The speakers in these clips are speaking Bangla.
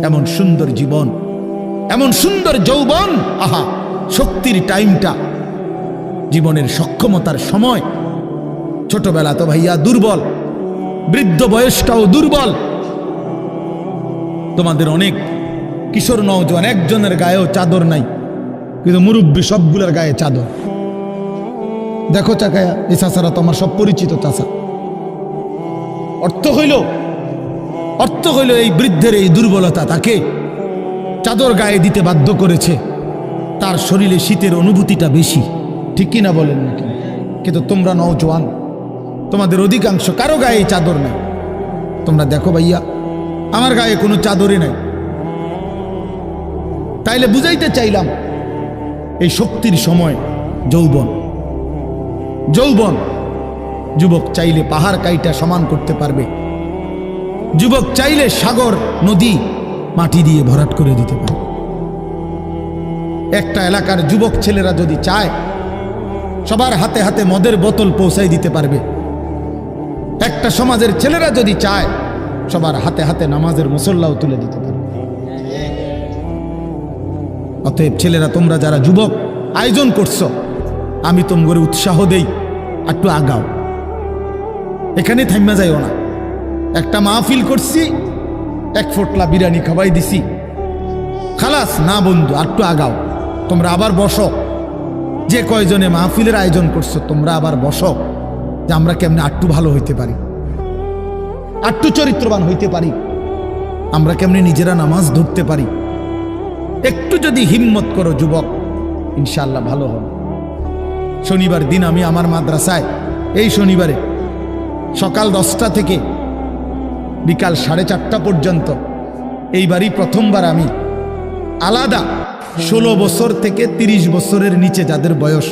এমন সুন্দর জীবন, এমন সুন্দর যৌবন, আহা শক্তির টাইমটা, জীবনের সক্ষমতার সময়। ছোটবেলা তো ভাইয়া দুর্বল, বৃদ্ধ বয়সটাও দুর্বল। তোমাদের অনেক কিশোর নওজোয়ান একজনের গায়েও চাদর নাই, কিন্তু মুরব্বী সবগুলোর গায়ে চাদর। দেখো চাকায়া, এই চাচারা তো আমার সব পরিচিত চাচা। অর্থ হইল এই বৃদ্ধের এই দুর্বলতা তাকে চাদর গায়ে দিতে বাধ্য করেছে। তার শরীরে শীতের অনুভূতিটা বেশি, ঠিক কিনা বলেন নাকি? কিন্তু তোমরা নওজোয়ান, তোমাদের অধিকাংশ কারো গায়ে চাদর নাই। তোমরা দেখো ভাইয়া, আমার গায়ে কোনো চাদরই নাই। তাইলে বুঝাইতে চাইলাম, এই শক্তির সময় যৌবন। যুবক চাইলে পাহাড় কাইটা সমান করতে পারবে, যুবক চাইলে সাগর নদী মাটি দিয়ে ভরাট করে দিতে পারে। একটা এলাকার যুবক ছেলেরা যদি চায়, সবার হাতে হাতে মদের বোতল পৌঁছাই দিতে পারবে। একটা সমাজের ছেলেরা যদি চায়, সবার হাতে হাতে নামাজের মুসল্লাও তুলে দিতে পারবে। অতএব ছেলেরা, তোমরা যারা যুবক আয়োজন করছো, আমি তোমাদের উৎসাহ দেই, একটু আগাও, এখানে থাইমা যাইও না। একটা মাহফিল করছি, এক ফোটলা বিরিয়ানি খাওয়াই দিছি, খালাস না বন্ধু, একটু আগাও। তোমরা আবার বসো, যে কয়জনে মাহফিলের আয়োজন করছো তোমরা আবার বসো, যে আমরা কেমনে আটটু ভালো হইতে পারি, আটটু চরিত্রবান হইতে পারি, আমরা কেমনে নিজেরা নামাজ ধরতে পারি। একটু যদি হিম্মত করো যুবক, ইনশাআল্লাহ ভালো হবে। শনিবার দিন আমি আমার মাদ্রাসায়, এই শনিবারে সকাল 10টা থেকে বিকাল 4:30 পর্যন্ত, এইবারই প্রথমবার আমি আলাদা 16 বছর থেকে 30 বছরের নিচে যাদের বয়স,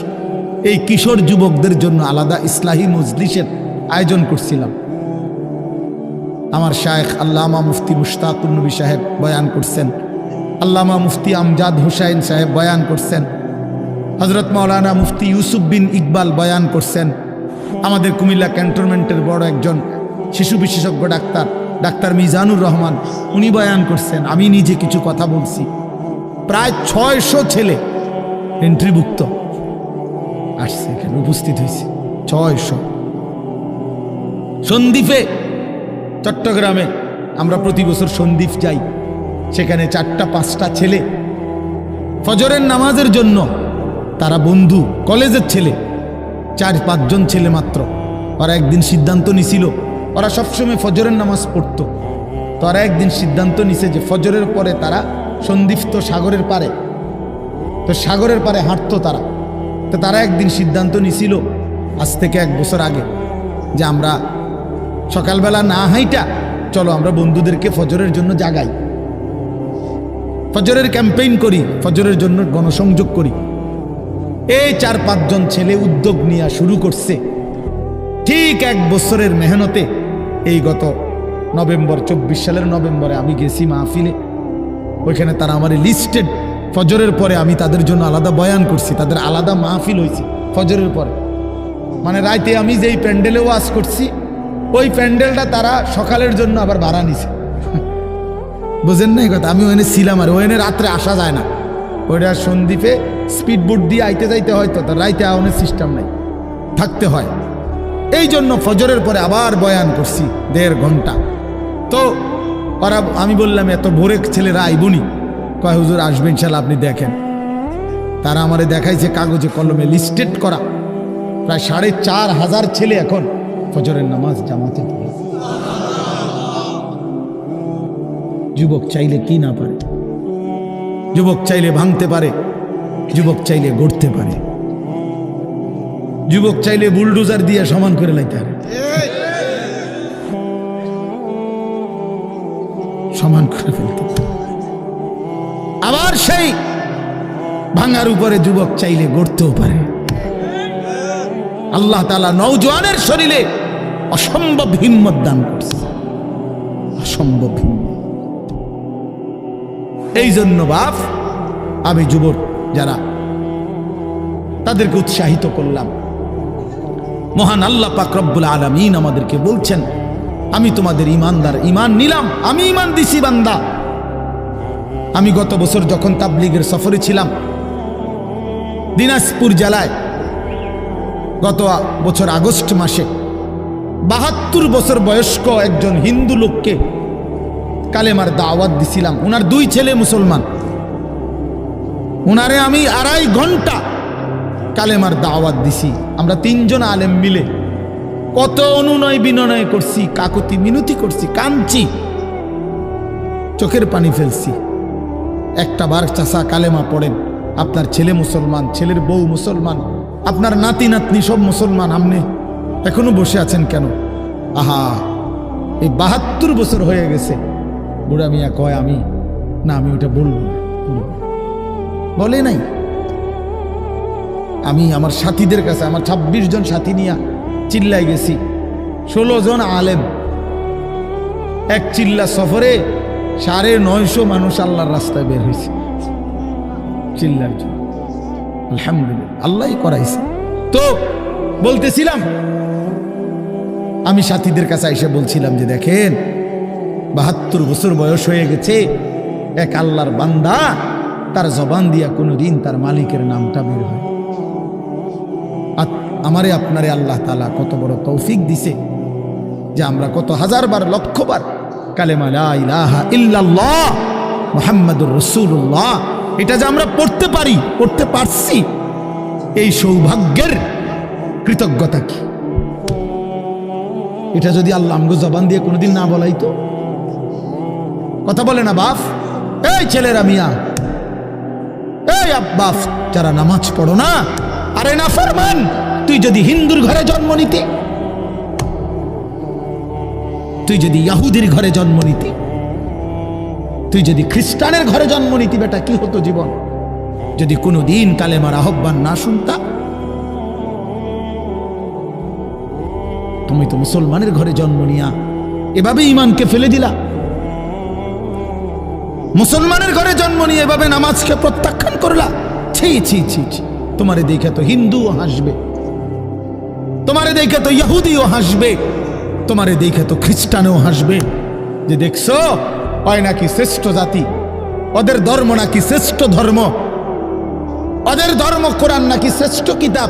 এই কিশোর যুবকদের জন্য আলাদা ইসলাহি মজলিসের আয়োজন করছিলাম। আমার শায়েখ আল্লামা মুফতি মুশতাকুর নবী সাহেব বয়ান করছেন, আল্লামা মুফতি আমজাদ হুসাইন সাহেব বয়ান করছেন, হজরত মাওলানা মুফতি ইউসুফ বিন ইকবাল বয়ান করছেন, আমাদের কুমিল্লা ক্যান্টনমেন্টের বড় একজন শিশু বিশেষজ্ঞ ডাক্তার মিজানুর রহমান, উনি বয়ান করছেন, আমি নিজে কিছু কথা বলছি। প্রায় 600 ছেলে এন্ট্রিভুক্ত আসছে, এখানে উপস্থিত হয়েছে 600। সন্দ্বীপে, চট্টগ্রামে আমরা প্রতি বছর সন্দ্বীপ যাই, সেখানে 4টা-5টা ছেলে ফজরের নামাজের জন্য, তারা বন্ধু কলেজের ছেলে, 4-5 জন ছেলে মাত্র। ওরা একদিন সিদ্ধান্ত নিছিল, ওরা সবসময় ফজরের নামাজ পড়তো, তো ওরা একদিন সিদ্ধান্ত নিছে যে ফজরের পরে তারা সন্দ্বীপ তো সাগরের পারে, তো সাগরের পারে হাঁটতো তারা। তো তারা একদিন সিদ্ধান্ত নিছিল আজ থেকে 1 বছর আগে, যে আমরা সকালবেলা না হাইটা চলো আমরা বন্ধুদেরকে ফজরের জন্য জাগাই, ফজরের ক্যাম্পেইন করি, ফজরের জন্য গণসংযোগ করি। এই 4-5 জন ছেলে উদ্যোগ নিয়ে শুরু করছে। ঠিক 1 বছরের মেহনতে এই গত নভেম্বর, 24 সালের নভেম্বরে আমি গেছি মাহফিলে, ওইখানে তারা আমার লিস্টেড, ফজরের পরে আমি তাদের জন্য আলাদা বয়ান করছি, তাদের আলাদা মাহফিল হয়েছে ফজরের পরে। মানে রাইতে আমি যেই প্যান্ডেলে ওয়াজ করছি, ওই প্যান্ডেলটা তারা সকালের জন্য আবার ভাড়া নিছে। বুঝেন না এই কথা? আমি ওখানে ছিলাম, আর ওখানে রাত্রে আসা যায় না, ওইটা সন্দ্বীপে স্পিড বোট দিয়ে আইতে যাইতে হয়, তো তার রাইতে আওয়ানোর সিস্টেম নাই, থাকতে হয়। এই জন্য ফজরের পরে আবার বয়ান করছি 1.5 ঘন্টা। তো ওরা, আমি বললাম এত ভোরে ছেলেরা আইবনি, কয় হুজুর আসবে ইনশাল্লাহ, আপনি দেখেন। তারা আমারে দেখাইছে কাগজে কলমে লিস্টেড করা, প্রায় 4,500 ছেলে এখন ফজরের নামাজ জামাতে পড়ে। যুবক চাইলে কি না পারে, যুবক চাইলে ভাঙতে পারে, যুবক চাইলে গড়তে পারে, যুবক চাইলে বুলডোজার দিয়ে সমান করে লাইতে পারে, সমান করে ফেলতে পারে। আবার সেই ভাঙার উপরে যুবক চাইলে গড়তেও পারে। আল্লাহ তাআলা নওজোয়ানের শরীরে অসম্ভব হিম্মত দান করছে, অসম্ভব হিম্মত। এই জন্য বাপ, আমি যুবক যারা, তাদেরকে উৎসাহিত করলাম। মহান আল্লাহ পাক রব্বুল আলামিন আমাদেরকে বলছেন, আমি তোমাদের ইমানদার, ইমান নিলাম, আমি ইমান দিছি বান্দা, আমি গত বছর যখন তাবলীগের সফরে ছিলাম দিনাজপুর জেলায়, গত বছর আগস্ট মাসে ৭২ বছর বয়স্ক একজন হিন্দু লোককে কালেমার দাওয়াত দিছিলাম। ওনার 2 ছেলে মুসলমান। ওনারে আমি 2.5 ঘন্টা কালেমার দাওয়াত দিছি। আমরা 3 জন আলেম মিলে কত অনুনয় বিনয় করছি, কাকুতি মিনতি করছি, কাঁদছি, চোখের পানি ফেলছি। একটা বার চাচা কালেমা পড়েন, আপনার ছেলে মুসলমান, ছেলের বউ মুসলমান, আপনার নাতি নাতনি সব মুসলমান, আপনি এখনো বসে আছেন কেন? আহা, এই ৭২ বছর হয়ে গেছে। বুড়া মিয়া কয় আমি ওটা বলবো না। বলে নাই। আমি আমার সাথীদের কাছে, আমার 26 জন সাথী নিয়ে চিল্লাই গেছি। 16 জন আলেম, এক চিল্লা সফরে 950 মানুষ আল্লাহর রাস্তায় বের হয়েছে চিল্লার জন্য। আলহামদুলিল্লাহ, আল্লাহই করাইছে। তো বলতেছিলাম, আমি সাথীদের কাছে এসে বলছিলাম যে দেখেন ৭২ বছর বয়স হয়ে গেছে, এক আল্লাহর বান্দা, তার জবান দিয়া কোনোদিন তার মালিকের নামটা বের হয়। আমারে আপনারে আল্লাহ তাআলা কত বড় তৌফিক দিছে যে আমরা কত হাজারবার, লক্ষবার কালেমা লা ইলাহা ইল্লাল্লাহ মুহাম্মাদুর রাসূলুল্লাহ এটা যে আমরা পড়তে পারি, পড়তে পারছি, এই সৌভাগ্যের কৃতজ্ঞতা কি? এটা যদি আল্লাহ আমগো জবান দিয়ে কোনোদিন না বলাইতো। কথা বলে না বাপ? এই ছেলেরা মিয়া, এই বাপ যারা নামাজ পড়ো না, আরে না ফরমান, তুই যদি হিন্দুর ঘরে জন্ম নিতি, তুই যদি ইহুদির ঘরে জন্ম নিতি, তুই যদি খ্রিস্টানের ঘরে জন্ম নিতি, বেটা কি হতো জীবন? যদি কোনোদিন কালেমার আহ্বান না শুনতা। তুমি তো মুসলমানের ঘরে জন্ম নিয়া এভাবে ইমানকে ফেলে দিলা। মুসলমানের ঘরে জন্ম নিয়ে এভাবে নামাজকে প্রত্যাখ্যান করলা। ছি ছি ছি ছি, তোমারে দেখে তো হিন্দুও হাসবে, তোমারে দেখে তো ইহুদিও হাসবে, তোমারে দেখে তো খ্রিস্টানও হাসবে, যে দেখছো হয় নাকি শ্রেষ্ঠ জাতি, ওদের ধর্ম নাকি শ্রেষ্ঠ ধর্ম, ওদের ধর্ম কোরআন নাকি শ্রেষ্ঠ কিতাব,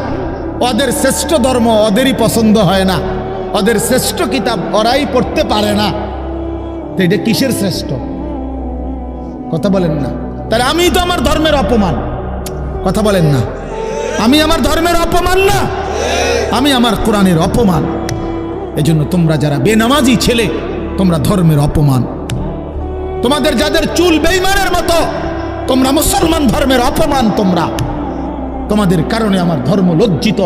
ওদের শ্রেষ্ঠ ধর্ম ওদেরই পছন্দ হয় না, ওদের শ্রেষ্ঠ কিতাব ওরাই পড়তে পারে না। তো এটা কিসের শ্রেষ্ঠ? কথা বলেন না। তাহলে আমি তো আমার ধর্মের অপমান। কথা বলেন না, আমি আমার ধর্মের অপমান না, আমি আমার কোরআনের অপমান। এজন্য তোমরা যারা বেনামাজি ছেলে, তোমরা ধর্মের অপমান। তোমাদের যাদের চুল বেঈমানের মতো, তোমরা মুসলমান ধর্মের অপমান। তোমাদের কারণে আমার ধর্ম লজ্জিত,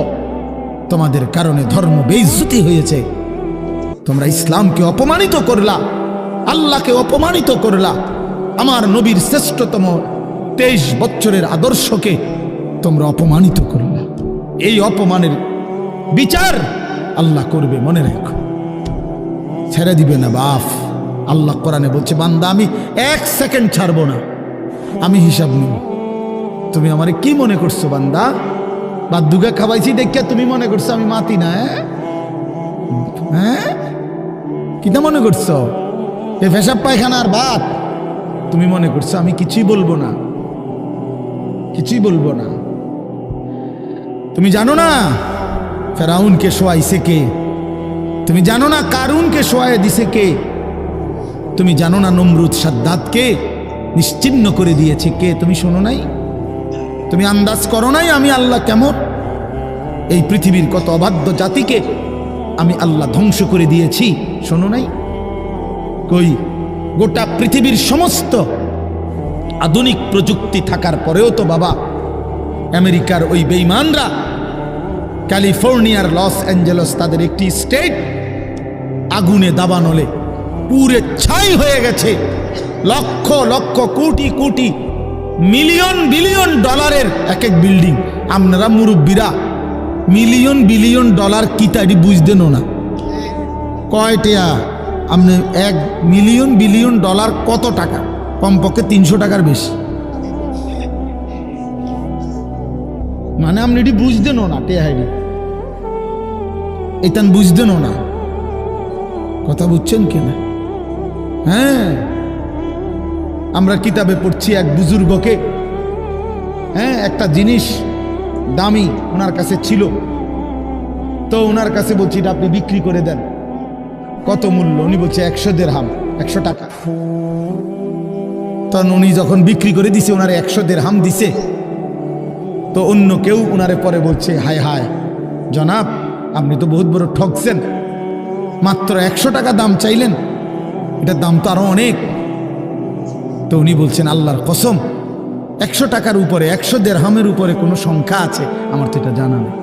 তোমাদের কারণে ধর্ম বেইজ্জতি হয়েছে। তোমরা ইসলামকে অপমানিত করলা, আল্লাহকে অপমানিত করলা, আমার নবীর শ্রেষ্ঠতম 23 বছরের আদর্শকে তোমরা অপমানিত করলা। এই অপমানের বিচার আল্লাহ করবে, মনে রাখো, ছেড়ে দিবে না বাপ। আল্লাহ কোরআনে বলছে, বান্দা আমি 1 সেকেন্ড ছাড়বো না, আমি হিসাব নিব। তুমি আমারে কি মনে করছো বান্দা? বাদুগা খাওয়াইছি দেখিয়া তুমি মনে করছো আমি মাতি না? হ্যাঁ, কিটা মনে করছো? এ পেশাব পায়খানার ভাত তুমি মনে করছো? আমি কিছুই বলবো না, কিছুই বলবো না। তুমি জানো না ফেরাউনকে শোয়াইছে কে? তুমি জানো না কারুনকে শোয়াই দিছে কে? তুমি জানো না নমরুদ সাদ্দাতকে নিশ্চিহ্ন করে দিয়েছে কে? তুমি শোনো নাই? তুমি আন্দাজ করো নাই আমি আল্লাহ কেমন? এই পৃথিবীর কত অবাধ্য জাতিকে আমি আল্লাহ ধ্বংস করে দিয়েছি, শোনো নাই? কই, গোটা পৃথিবীর সমস্ত আধুনিক প্রযুক্তি থাকার পরেও তো বাবা আমেরিকার ওই বেঈমানরা, ক্যালিফোর্নিয়ার লস অ্যাঞ্জেলস তাদের একটি স্টেট আগুনে দাবানলে পুরে ছাই হয়ে গেছে। লক্ষ লক্ষ কোটি কোটি মিলিয়ন বিলিয়ন ডলারের এক এক বিল্ডিং। আপনারা মুরব্বীরা মিলিয়ন বিলিয়ন ডলার কি তাই বুঝতেন না? কয়টা? আপনি 1 মিলিয়ন বিলিয়ন ডলার কত টাকা? কমপক্ষে 300 টাকার বেশি। মানে আপনি এটি বুঝতেন না, টেহাইডি এটান বুঝতেন না। কথা বুঝছেন কিনা? হ্যাঁ, আমরা কিতাবে পড়ছি এক বুজুর্গকে, হ্যাঁ, একটা জিনিস দামি ওনার কাছে ছিল, তো ওনার কাছে বলছি এটা আপনি বিক্রি করে দেন। কত মূল্য? উনি বলছে 100 দিরহাম, 100 টাকা। তখন উনি যখন বিক্রি করে দিছে, ওনারে 100 দিরহাম দিছে। তো অন্য কেউ ওনারে পরে বলছে, হায় হায় জনাব, আপনি তো বহুত বড় ঠকছেন, মাত্র 100 টাকা দাম চাইলেন, এটার দাম তো আরো অনেক। তো উনি বলছেন, আল্লাহর কসম, 100 টাকার উপরে, 100 দিরহামের উপরে কোনো সংখ্যা আছে? আমার তো এটা জানা নেই,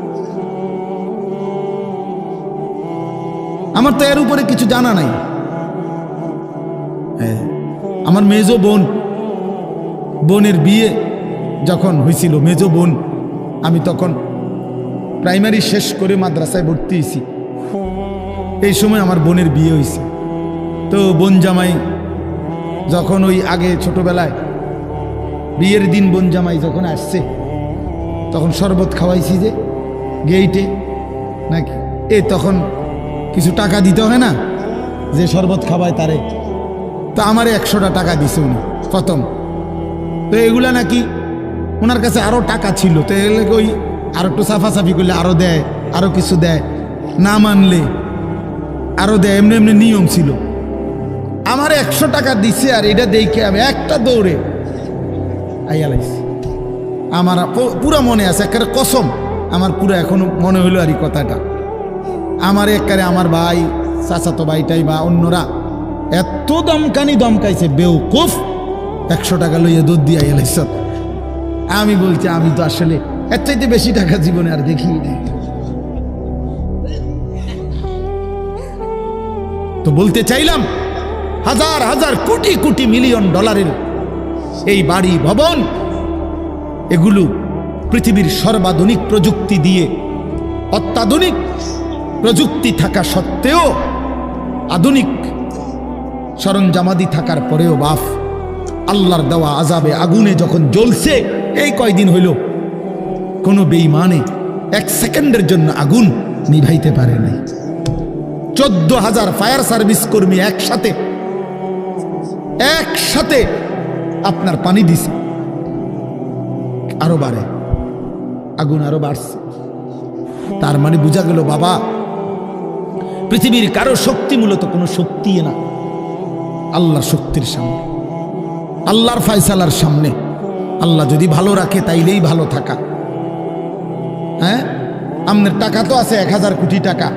আমার তো এর উপরে কিছু জানা নাই। হ্যাঁ, আমার মেজো বোনের বিয়ে যখন হয়েছিল, মেজো বোন, আমি তখন প্রাইমারি শেষ করে মাদ্রাসায় ভর্তি হয়েছি। এই সময় আমার বোনের বিয়ে হয়েছে। তো বোন জামাই যখন ওই আগে ছোটবেলায় বিয়ের দিন বোন জামাই যখন আসছে, তখন শরবত খাওয়াইছি যে গেইটে নাকি, তখন কিছু টাকা দিতে হয় না, যে শরবত খাওয়ায় তারে। তো আমারে 100টা টাকা দিছে উনি প্রথম। তো এগুলা নাকি ওনার কাছে আরো টাকা ছিল, তো এগুলো ওই আর একটু সাফাসাফি করলে আরো দেয়, আরো কিছু দেয়, না মানলে আরো দেয়, এমনি এমনি নিয়ম ছিল। আমার 100 টাকা দিছে, আর এটা দেখে আমি একটা দৌড়ে আইয়ালাইছি। আমার পুরা মনে আছে, একেবারে কসম, আমার পুরো এখনো মনে হইলো আর এই কথাটা। আমার একেবারে আমার ভাই, চাচাতো ভাইটাই বা অন্যরা এত দমকাইছে, বেউকুফ, 100 টাকা লইয়া দুধ দিয়ে আইয়ালাইছ। আমি বলছি, আমি তো আসলে এর চাইতে বেশি টাকা জীবনে আর দেখি নাই। তো বলতে চাইলাম, হাজার হাজার কোটি কোটি মিলিয়ন ডলারের এই বাড়ি ভবন, এগুলো পৃথিবীর সর্বাধুনিক প্রযুক্তি দিয়ে, অত্যাধুনিক প্রযুক্তি থাকা সত্ত্বেও, আধুনিক সরঞ্জামাদি থাকার পরেও বাফ আল্লাহর দেওয়া আযাবে আগুনে যখন জ্বলছে, এই কয়দিন হইল, কোনো বেঈমানে 1 সেকেন্ডের জন্য আগুন নিভাইতে পারে নাই। 14,000 ফায়ার সার্ভিস কর্মী একসাথে আপনার পানি দিছে, আরো বাড়ে, আগুন আরো বাড়ছে। তার মানে বোঝা গেল, বাবা, পৃথিবীর কারো শক্তি মূলত কোনো শক্তি না, আল্লাহর শক্তির সামনে, আল্লাহর ফায়সালার সামনে। আল্লাহ যদি ভালো রাখে তাইলেই ভালো থাকা। হ্যাঁ, আপনার টাকা তো আছে 1000 কোটি টাকা,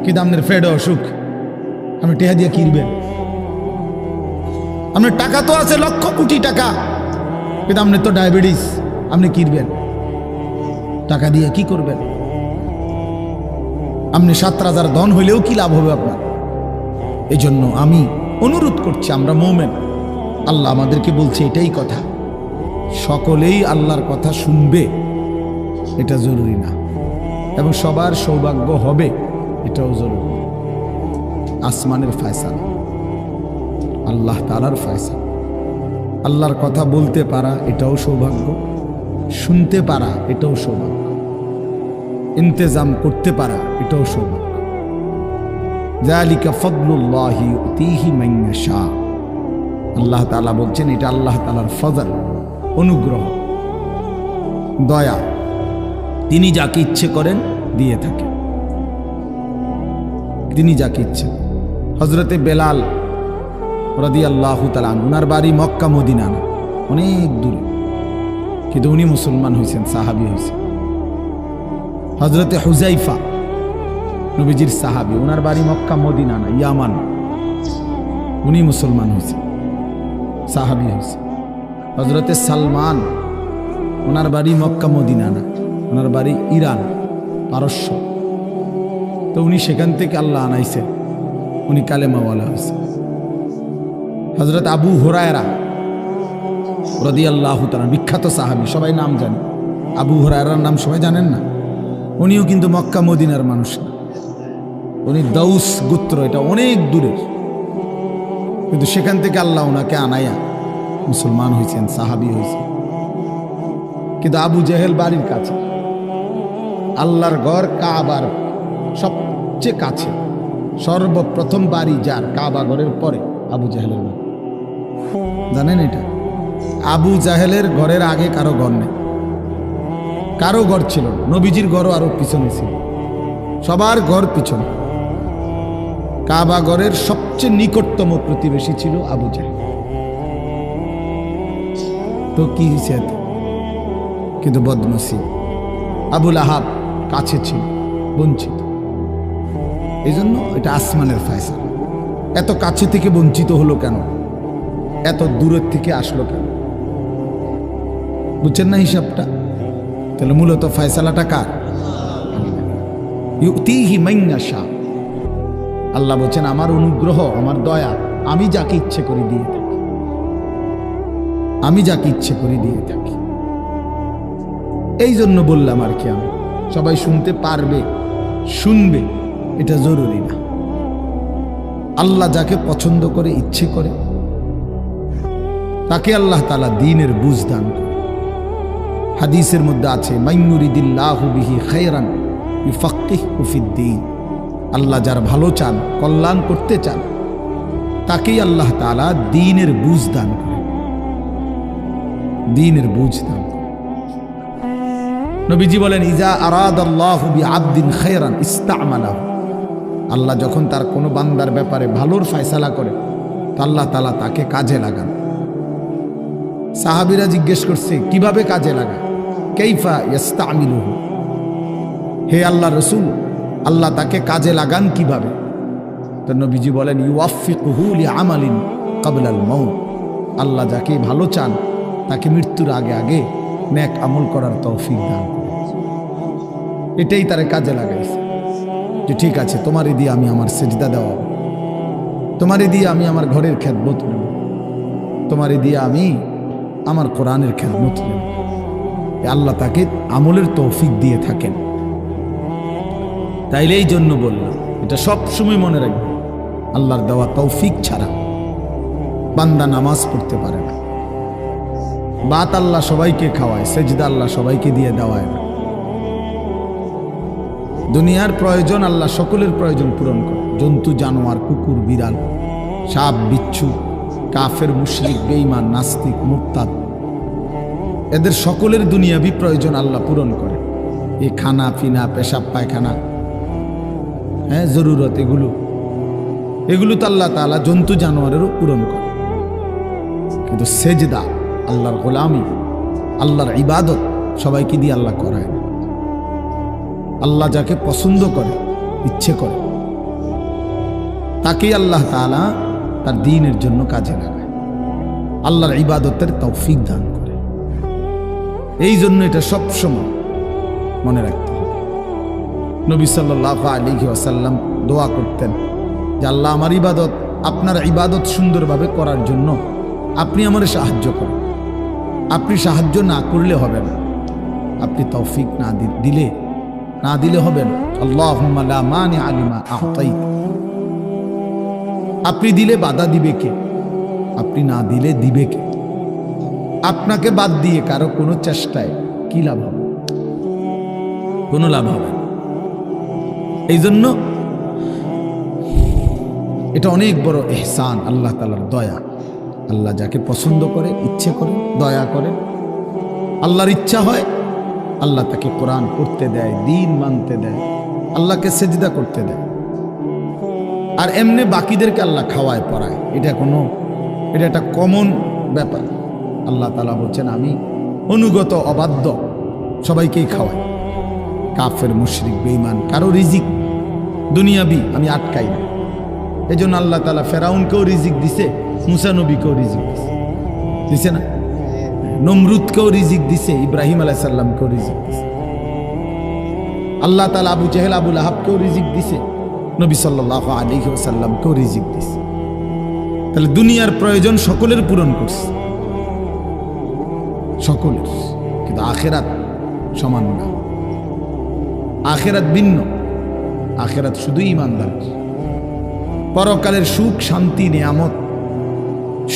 কিন্তু আপনার ফেডে অসুখ, আপনি টেহা দিয়ে কিনবেন। আপনার টাকা তো আছে লক্ষ কোটি টাকা, কিন্তু আপনার তো ডায়াবেটিস, আপনি কিনবেন টাকা দিয়ে কি করবেন? আপনি 7 রাজার ধন হইলেও কি লাভ হবে আপনার? এই জন্য আমি অনুরোধ করছি, আমরা মুমিন, আল্লাহ আমাদেরকে বলছে এটাই কথা, সকলেই আল্লাহর কথা শুনবে এটা জরুরি না, এবং সবার সৌভাগ্য হবে এটাও জরুরি। আসমানের ফয়সালা, আল্লাহ তাআলার ফয়সালা। আল্লাহর কথা বলতে পারা এটাও সৌভাগ্য, শুনতে পারা এটাও সৌভাগ্য, ইন্তেজাম করতে পারা এটাও সৌভাগ্য। যালিকা ফাদলুল্লাহি ইউতিহি মান ইয়াশা। আল্লাহ তাআলা বলছেন, এটা আল্লাহ তাআলার ফজল, অনুগ্রহ, দয়া, তিনি যাকে ইচ্ছে করেন দিয়ে থাকেন, তিনি যাকে ইচ্ছে। হযরতে বেলাল রাদিয়াল্লাহু তাআলা আনহু, ওনার বাড়ি মক্কা মদিনা না, অনেক দূরে, কিন্তু উনি মুসলমান হয়েছেন, সাহাবী হয়েছেন। হযরতে হুযাইফা, নবীজির সাহাবী, ওনার বাড়ি মক্কা মদিনা না, ইয়ামান, উনি মুসলমান হয়েছেন, সাহাবী হয়েছে। হযরতে সালমান, ওনার বাড়ি মক্কা মদিনা না, ওনার বাড়ি ইরান, পারস্য, তো উনি সেখান থেকে আল্লাহ আনাইছেন, উনি কালেমাওয়ালা হয়েছে। হযরত আবু হুরায়রা রাদিয়াল্লাহু তাআলা, বিখ্যাত সাহাবী, সবাই নাম জানে, আবু হুরায়রার নাম সবাই জানেন না? উনিও কিন্তু মক্কা মদিনার মানুষ না, উনি দাউস গোত্র, এটা অনেক দূরের, কিন্তু সেখান থেকে আল্লাহ ওনাকে আনাইয়া মুসলমান হয়েছেন, সাহাবী হয়েছেন। কিন্তু আবু জেহেল বাড়ির কাছে, আল্লাহর ঘর কাবার সবচেয়ে কাছে, সর্বপ্রথম বাড়ি যার কাবা ঘরের পরে আবু জেহেলের বাড়ি। জানেন এটা? আবু জাহেলের ঘরের আগে কারো ঘর নেই, কারো ঘর ছিল না। নবীজির ঘরও আরো পিছনে ছিল, সবার ঘর পিছনে। কাবা ঘরের সবচেয়ে নিকটতম প্রতিবেশী ছিল আবু জাহেল। তো কি হয়েছে এত? কিন্তু বদনসিব, আবুল আহাব কাছে ছিল, বঞ্চিত। এই জন্য এটা আসমানের ফয়সালা। এত কাছে থেকে বঞ্চিত হলো কেন? এত দূরের থেকে আসলো কেন? বুঝছেন না হিসাবটা? তাহলে মূলত ফয়সালাটা কার? ইউতিহি মান ইয়াশা। আল্লাহ বলছেন আমার অনুগ্রহ, আমার দয়া আমি যাকে ইচ্ছে করে দিয়ে থাকি, আমি যাকে ইচ্ছে করে দিয়ে থাকি। এই জন্য বললাম আর কি, আমি সবাই শুনতে পারবে, শুনবে এটা জরুরি না। আল্লাহ যাকে পছন্দ করে, ইচ্ছে করে, তাকে আল্লাহ তাআলা দ্বীনের বুঝ দান করে। হাদিসের মধ্যে আছে মাইয়ুরিদিল্লাহু বিহি খায়রান ইউফাক্কিহু ফিদ্দীন। আল্লাহ যার ভালো চান, কল্যাণ করতে চান, তাকেই আল্লাহ তাআলা দ্বীনের বুঝ দান করে, দ্বীনের বুঝ দান করে। নবীজি বলেন ইজা আরাদাল্লাহু বিআবদিন খায়রান ইস্তা'মালাহু। আল্লাহ যখন তার কোনো বান্দার ব্যাপারে ভালোর ফয়সালা করে, তো আল্লাহ তাআলা তাকে কাজে লাগান। সাহাবীরা জিজ্ঞেস করছে কিভাবে কাজে লাগায়? কাইফা ইস্তা'মিলুহু, হে আল্লাহ রাসূল, আল্লাহ তাকে কাজে লাগান কিভাবে? তো নবীজি বলেন ইউওয়াফিকুহু লিআমালিন ক্বাবলাল মাউত। আল্লাহ যাকে ভালো চান তাকে মৃত্যুর আগে আগে নেক আমল করার তৌফিক দান করেন। এটাই তারে কাজে লাগাইছে যে ঠিক আছে, তোমারই দিয়ে আমি আমার সিজদা দেওয়া, তোমারই দিয়ে আমি আমার ঘরের খেদমত নেব, তোমারই দিয়ে আমি আমার কোরআনের খেদমত নেব। আল্লাহ তাকে আমলের তৌফিক দিয়ে থাকেন। তাইলে এই জন্য বললাম, এটা সব সময় মনে রাখবে, আল্লাহর দেওয়া তৌফিক ছাড়া বান্দা নামাজ পড়তে পারে না। বাত আল্লাহ সবাইকে খাওয়ায়, সেজদা আল্লাহ সবাইকে দিয়ে দেওয়ায় না। দুনিয়ার প্রয়োজন আল্লাহ সকলের প্রয়োজন পূরণ করে। জন্তু জানোয়ার, কুকুর বিড়াল, সাপ বিচ্ছু, কাফের মুশরিক বেঈমান নাস্তিক মুরতাদ, এদের সকলের দুনিয়াবি প্রয়োজন আল্লাহ পূরণ করে। এই খানা পিনা, পেশাব পায়খানা, হ্যাঁ জরুরত, এগুলো তো আল্লাহ তাআলা জন্তু জানোয়ারেরও পূরণ করে। কিন্তু সেজদা, আল্লাহর গোলামি, আল্লাহর ইবাদত সবাইকে দিয়ে আল্লাহ করায় না। আল্লাহ যাকে পছন্দ করে, ইচ্ছে করে, তাকেই আল্লাহ তাআলা তার দ্বীনের জন্য কাজে লাগায়, আল্লাহর ইবাদতের তৌফিক দান করে। এই জন্য এটা সবসময় মনে রাখতে হবে। নবী সাল্লাল্লাহু আলাইহি ওয়াসাল্লাম দোয়া করতেন যে আল্লাহ আমার ইবাদত, আপনার ইবাদত সুন্দরভাবে করার জন্য আপনি আমার সাহায্য করেন। আপনি সাহায্য না করলে হবে না, আপনি তৌফিক না দিলে হবে না। আল্লাহুম্মা লা মানিআ লিমা আ'তাইত। আপনি দিলে বাধা দিবে কে? আপনি না দিলে দিবে কে? আপনাকে বাদ দিয়ে কারো কোনো চেষ্টায় কি লাভ হবে? কোনো লাভ হবে না। এই জন্য এটা অনেক বড় ইহসান, আল্লাহ তাআলার দয়া। আল্লাহ যাকে পছন্দ করে, ইচ্ছে করে, দয়া করে, আল্লাহর ইচ্ছা হয়, আল্লাহ তাকে কোরআন পড়তে দেয়, দ্বীন মানতে দেয়, আল্লাহকে সেজদা করতে দেয়। আর এমনি বাকিদেরকে আল্লাহ খাওয়ায় পড়ায়। এটা একটা কমন ব্যাপার। আল্লাহ তাআলা বলছেন আমি অনুগত অবাধ্য সবাইকেই খাওয়াই। কাফের মুশরিক বেঈমান কারো রিজিক দুনিয়াবি আমি আটকাই না। এই জন্য আল্লাহ তাআলা ফেরাউনকেও রিজিক দিছে, মুসা নবীকেও রিজিক দিছে না? নমরুদকেও রিজিক দিছে, ইব্রাহিম আলাইহিস সালামকেও রিজিক দিছে। আল্লাহ তাআলা আবু জেহেল, আবুল আহাবকেও রিজিক দিছে, নবী সাল্লাল্লাহু আলাইহি ওয়াসাল্লামকেও রিজিক দিছে। তাহলে দুনিয়ার প্রয়োজন সকলের পূরণ করছে, সকলের। কিন্তু আখিরাত সমান না, আখিরাত ভিন্ন। আখিরাত শুধুই ঈমানদারের। পরকালের সুখ শান্তি নিয়ামত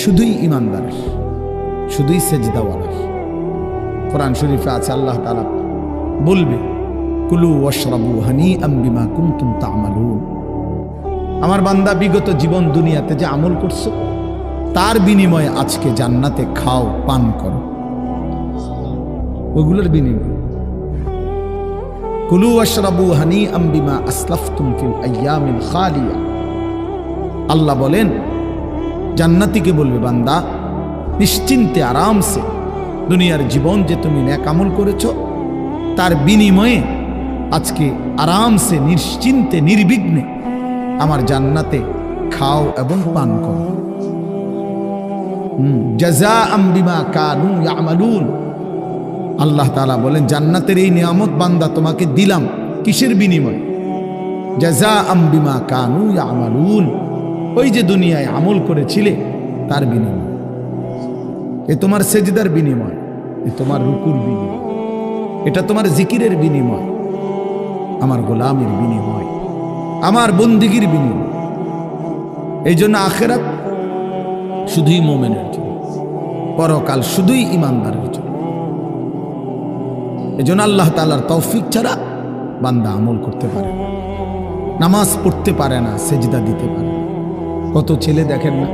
শুধুই ঈমানদারের, শুধুই সেজদাওয়ালার। কোরআন শরীফে আছে আল্লাহ তাআলা বলবে কুলু ওয়াশরাবু হানিআম বিমা কুনতুম তা'মালুন। আমার বান্দা বিগত জীবন দুনিয়াতে যে আমল করছো তার বিনিময়ে আজকে জান্নাতে খাও, পান করো, ওগুলোর বিনিময়। কুলু ওয়াশরাবু হানিআম বিমা আসলাফতুম ফিল আইয়ামিল খালিয়া। আল্লাহ বলেন, জান্নাতীকে বলবে, বান্দা নিশ্চিন্তে আরামসে দুনিয়ার জীবন যে তুমি নেক আমল করেছো তার বিনিময়ে আজকে আরামসে নিশ্চিন্তে নির্বিঘ্নে আমার জান্নাতে খাও এবং পান করো। জাযাআম বিমা কানু ইয়ামালুন। আল্লাহ তাআলা বলেন, জান্নাতের এই নিয়ামত বান্দা তোমাকে দিলাম কিসের বিনিময়ে? জাযাআম বিমা কানু ইয়ামালুন। ওই যে দুনিয়ায় আমল করেছিলে তার বিনিময়। এ তোমার সেজদার বিনিময়, এ তোমার রুকুর বিনিময়, এটা তোমার জিকিরের বিনিময়, আমার গোলামের বিনিময়, আমার বন্দিগির বিনিময়। এই জন্য আখিরাত শুধুই মুমিনের জন্য, পরকাল শুধুই ঈমানদারের জন্য। এই জন্য আল্লাহ তাআলার তৌফিক ছাড়া বান্দা আমল করতে পারে না, নামাজ পড়তে পারে না, সেজদা দিতে পারে না। কত ছেলে দেখেন না,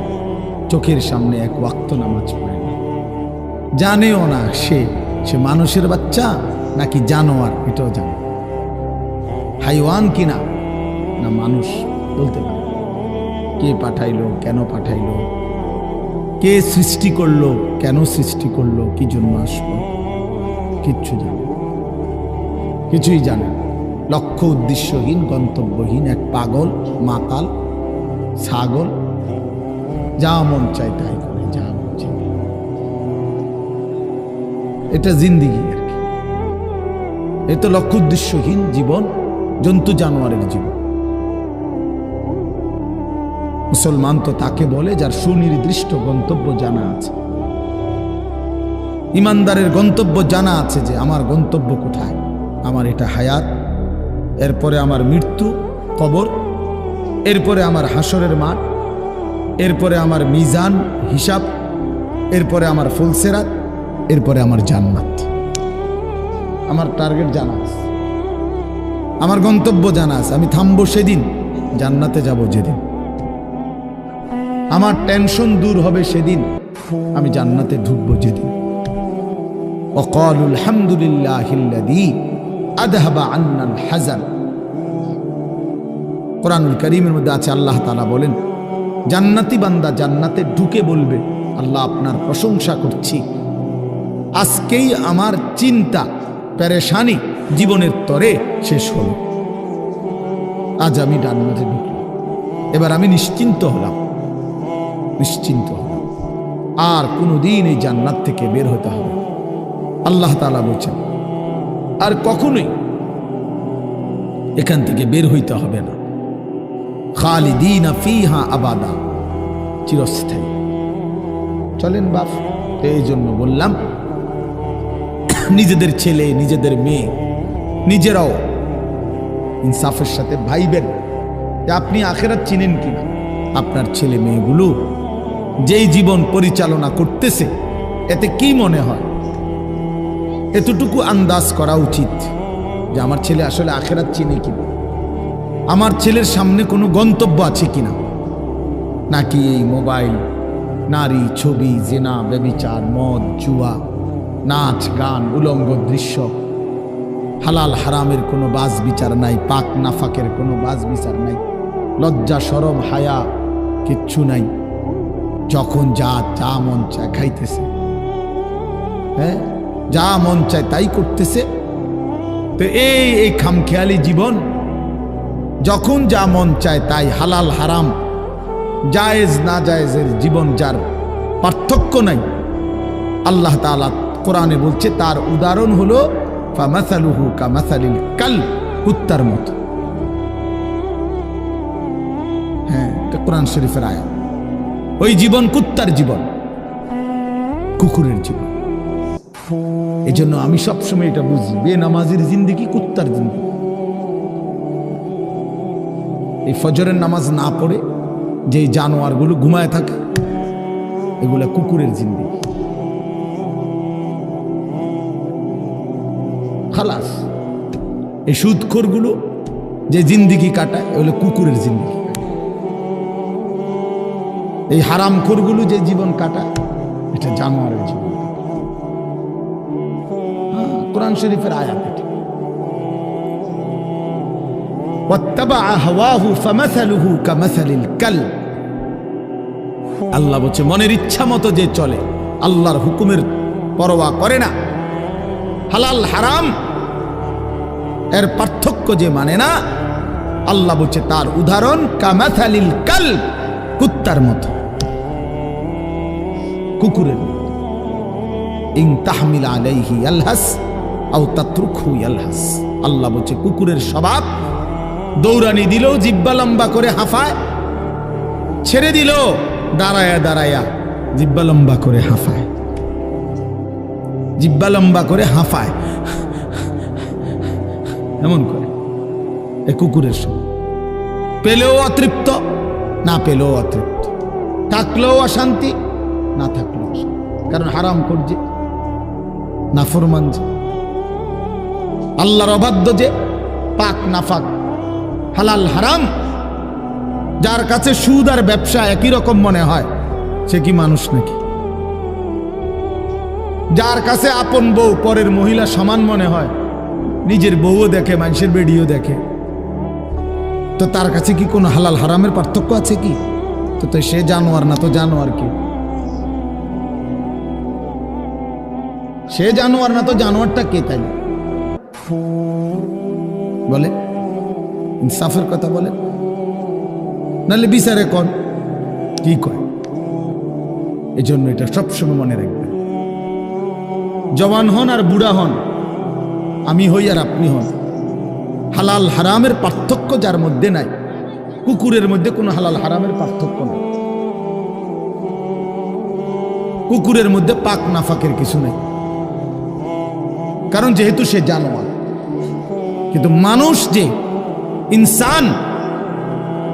চোখের সামনে এক ওয়াক্ত নামাজ পড়ে না, জানেও না সে মানুষের বাচ্চা নাকি জানোয়ার, এটাও জানে, হাইওয়ান কিনা না মানুষ বলতে পারে। কে পাঠাইলো, কেন পাঠাইলো, কে সৃষ্টি করলো, কেন সৃষ্টি করলো, কি জন্য আসলো, কিচ্ছু জানে, কিছুই জানে না। লক্ষ্য উদ্দেশ্যহীন, গন্তব্যহীন এক পাগল, মাতাল, ছাগল, যা মন চায় তাই করে, যা মন চায়। এটা জিন্দিগি আর কি। এ তো লক্ষ্য উদ্দেশ্যহীন জীবন, জন্তু জানোয়ারের জীবন। মুসলমান তো তাকে বলে যার সুনির্দিষ্ট গন্তব্য জানা আছে। ইমানদারের গন্তব্য জানা আছে যে আমার গন্তব্য কোথায়, আমার এটা হায়াত, এরপরে আমার মৃত্যু, কবর, এরপরে আমার হাসরের মাঠ, এরপরে আমার মিজান, হিসাব, এরপরে আমার ফুলসেরাত, এরপরে আমার জান্নাত। আমার টার্গেট জানা আছে, আমার গন্তব্য জানা আছে। আমি থামবো সেদিন, জান্নাতে যাব যেদিন। আমার টেনশন দূর হবে সেদিন, আমি জান্নাতে ঢুকবো যেদিন। ওয়াকালুল হামদুলিল্লাহিল্লাযী আযহাবা আন্নাল হাযান। কোরআনুল কারীমের মধ্যে আছে, আল্লাহ তাআলা বলেন, জান্নাতি বান্দা জান্নাতে ঢুকে বলবে, আল্লাহ আপনার প্রশংসা করছি, আজকেই আমার চিন্তা পেরেশানি জীবনের তরে শেষ হলো। আজ আমি জান্নাতে ঢুকলাম, এবার আমি নিশ্চিন্ত হলাম, নিশ্চিন্ত হলাম, আর কোনোদিন এই জান্নাত থেকে বের হতে হবে। আল্লাহ তাআলা বলছেন, আর কখনোই এখান থেকে বের হইতে হবে না। খালিদিনা ফিহা আবাদা, চিরস্থায়ী। চলেন বাপ, এই জন্য বললাম নিজেদের ছেলে, নিজেদের মেয়ে, নিজেরাও ইনসাফের সাথে ভাইবেন যে আপনি আখিরাত চিনেন কিনা। আপনার ছেলে মেয়েগুলো যেই জীবন পরিচালনা করতেছে, এতে কি মনে হয়, এতটুকু আন্দাজ করা উচিত যে আমার ছেলে আসলে আখিরাত চিনে কিনা, আমার ছেলের সামনে কোনো গন্তব্য আছে কিনা, নাকি এই মোবাইল, নারী, ছবি, জিনা, ব্যভিচার, মদ, জুয়া, নাচ, গান, উলঙ্গ দৃশ্য, হালাল হারামের কোনো বাজ বিচার নাই, পাক নাফাকের কোনো বাজ বিচার নাই, লজ্জা শরম হায়া কিচ্ছু নাই। যখন যা মন চায় খাইতেছে, হ্যাঁ, যা মন চায় তাই করতেছে। তো এই খামখেয়ালি জীবন, যখন যা মন চায় তাই, হালাল হারাম, জায়েজ না জায়েজের জীবন, যার পার্থক্য নাই, আল্লাহ তাআলা কোরআনে বলছে তার উদাহরণ হলো ফামাসালুহু কামাসালিল কাল, কুত্তার মতো। হ্যাঁ, এটা কোরআন শরীফের আয়াত। ওই জীবন কুত্তার জীবন, কুকুরের জীবন। এই জন্য আমি সবসময় এটা বুঝি, বেনামাজির জিন্দেগি কুত্তার জিন্দেগি। এই ফজরের নামাজ না পড়ে যে জানোয়ারগুলো ঘুমায় থাকে, এগুলা কুকুরের জিন্দেগি। খালাস। এই সুদখোরগুলো যে জিন্দেগি কাটায়, এগুলো কুকুরের জিন্দেগি। এই হারামখোরগুলো যে জীবন কাটায় এটা জানোয়ারের জীবন। কোরআন শরীফের আয়াত এটা। ওয়াত্তাবাআ হাওয়াহু ফামাসালুহু কামাসালিল কালব। আল্লাহ বলছে মনের ইচ্ছা মতো যে চলে, আল্লাহর হুকুমের পরোয়া করে না, হালাল হারাম এর পার্থক্য যে মানে না, আল্লাহ বলছে তার উদাহরণ কামাসালিল কালব, কুত্তার মতো, কুকুরের মতো। ইন তাহমিল আলাইহি ইয়ালহাস আও তাতরুকহু ইয়ালহাস। আল্লাহ বলছে কুকুরের স্বভাব, দৌড়ানি দিল জিব্বা লম্বা করে হাঁফায়, ছেড়ে দিল দাঁড়ায়া দাঁড়ায়া জিব্বা লম্বা করে হাঁফায়, জিব্বা লম্বা করে হাঁফায়, এমন করে। এ কুকুরের স্বভাব। পেলেও অতৃপ্ত, না পেলেও অতৃপ্ত, থাকলেও অশান্তি, না থাকলেও অশান্তি। কারণ হারাম করছে, নাফরমান যে, আল্লাহর অবাধ্য যে, পাক নাফাক, হালাল হারাম, যার কাছে সুদ আর ব্যবসা একই রকম মনে হয়, সে কি মানুষ নাকি? যার কাছে আপন বউ পরের মহিলা সমান মনে হয়, নিজের বউও দেখে, মানুষের বেডিও দেখে, তো তার কাছে কি কোনো হালাল হারামের পার্থক্য আছে কি? তো সে জানোয়ার না তো জানোয়ার কি? সে জানোয়ার না তো জানোয়ারটা কে? তাই বলে, ইনসাফের কথা বলে, নাহলে বিচারে কোন কি কয়? এই জন্য এটা সবসময় মনে রাখবেন, জওয়ান হন আর বুড়া হন, আমি হই আর আপনি হন, হালাল হারামের পার্থক্য যার মধ্যে নাই, কুকুরের মধ্যে কোনো হালাল হারামের পার্থক্য নাই, কুকুরের মধ্যে পাক নাফাকের কিছু নাই, কারণ যেহেতু সে জানোয়ার। কিন্তু মানুষ যে ইনসান,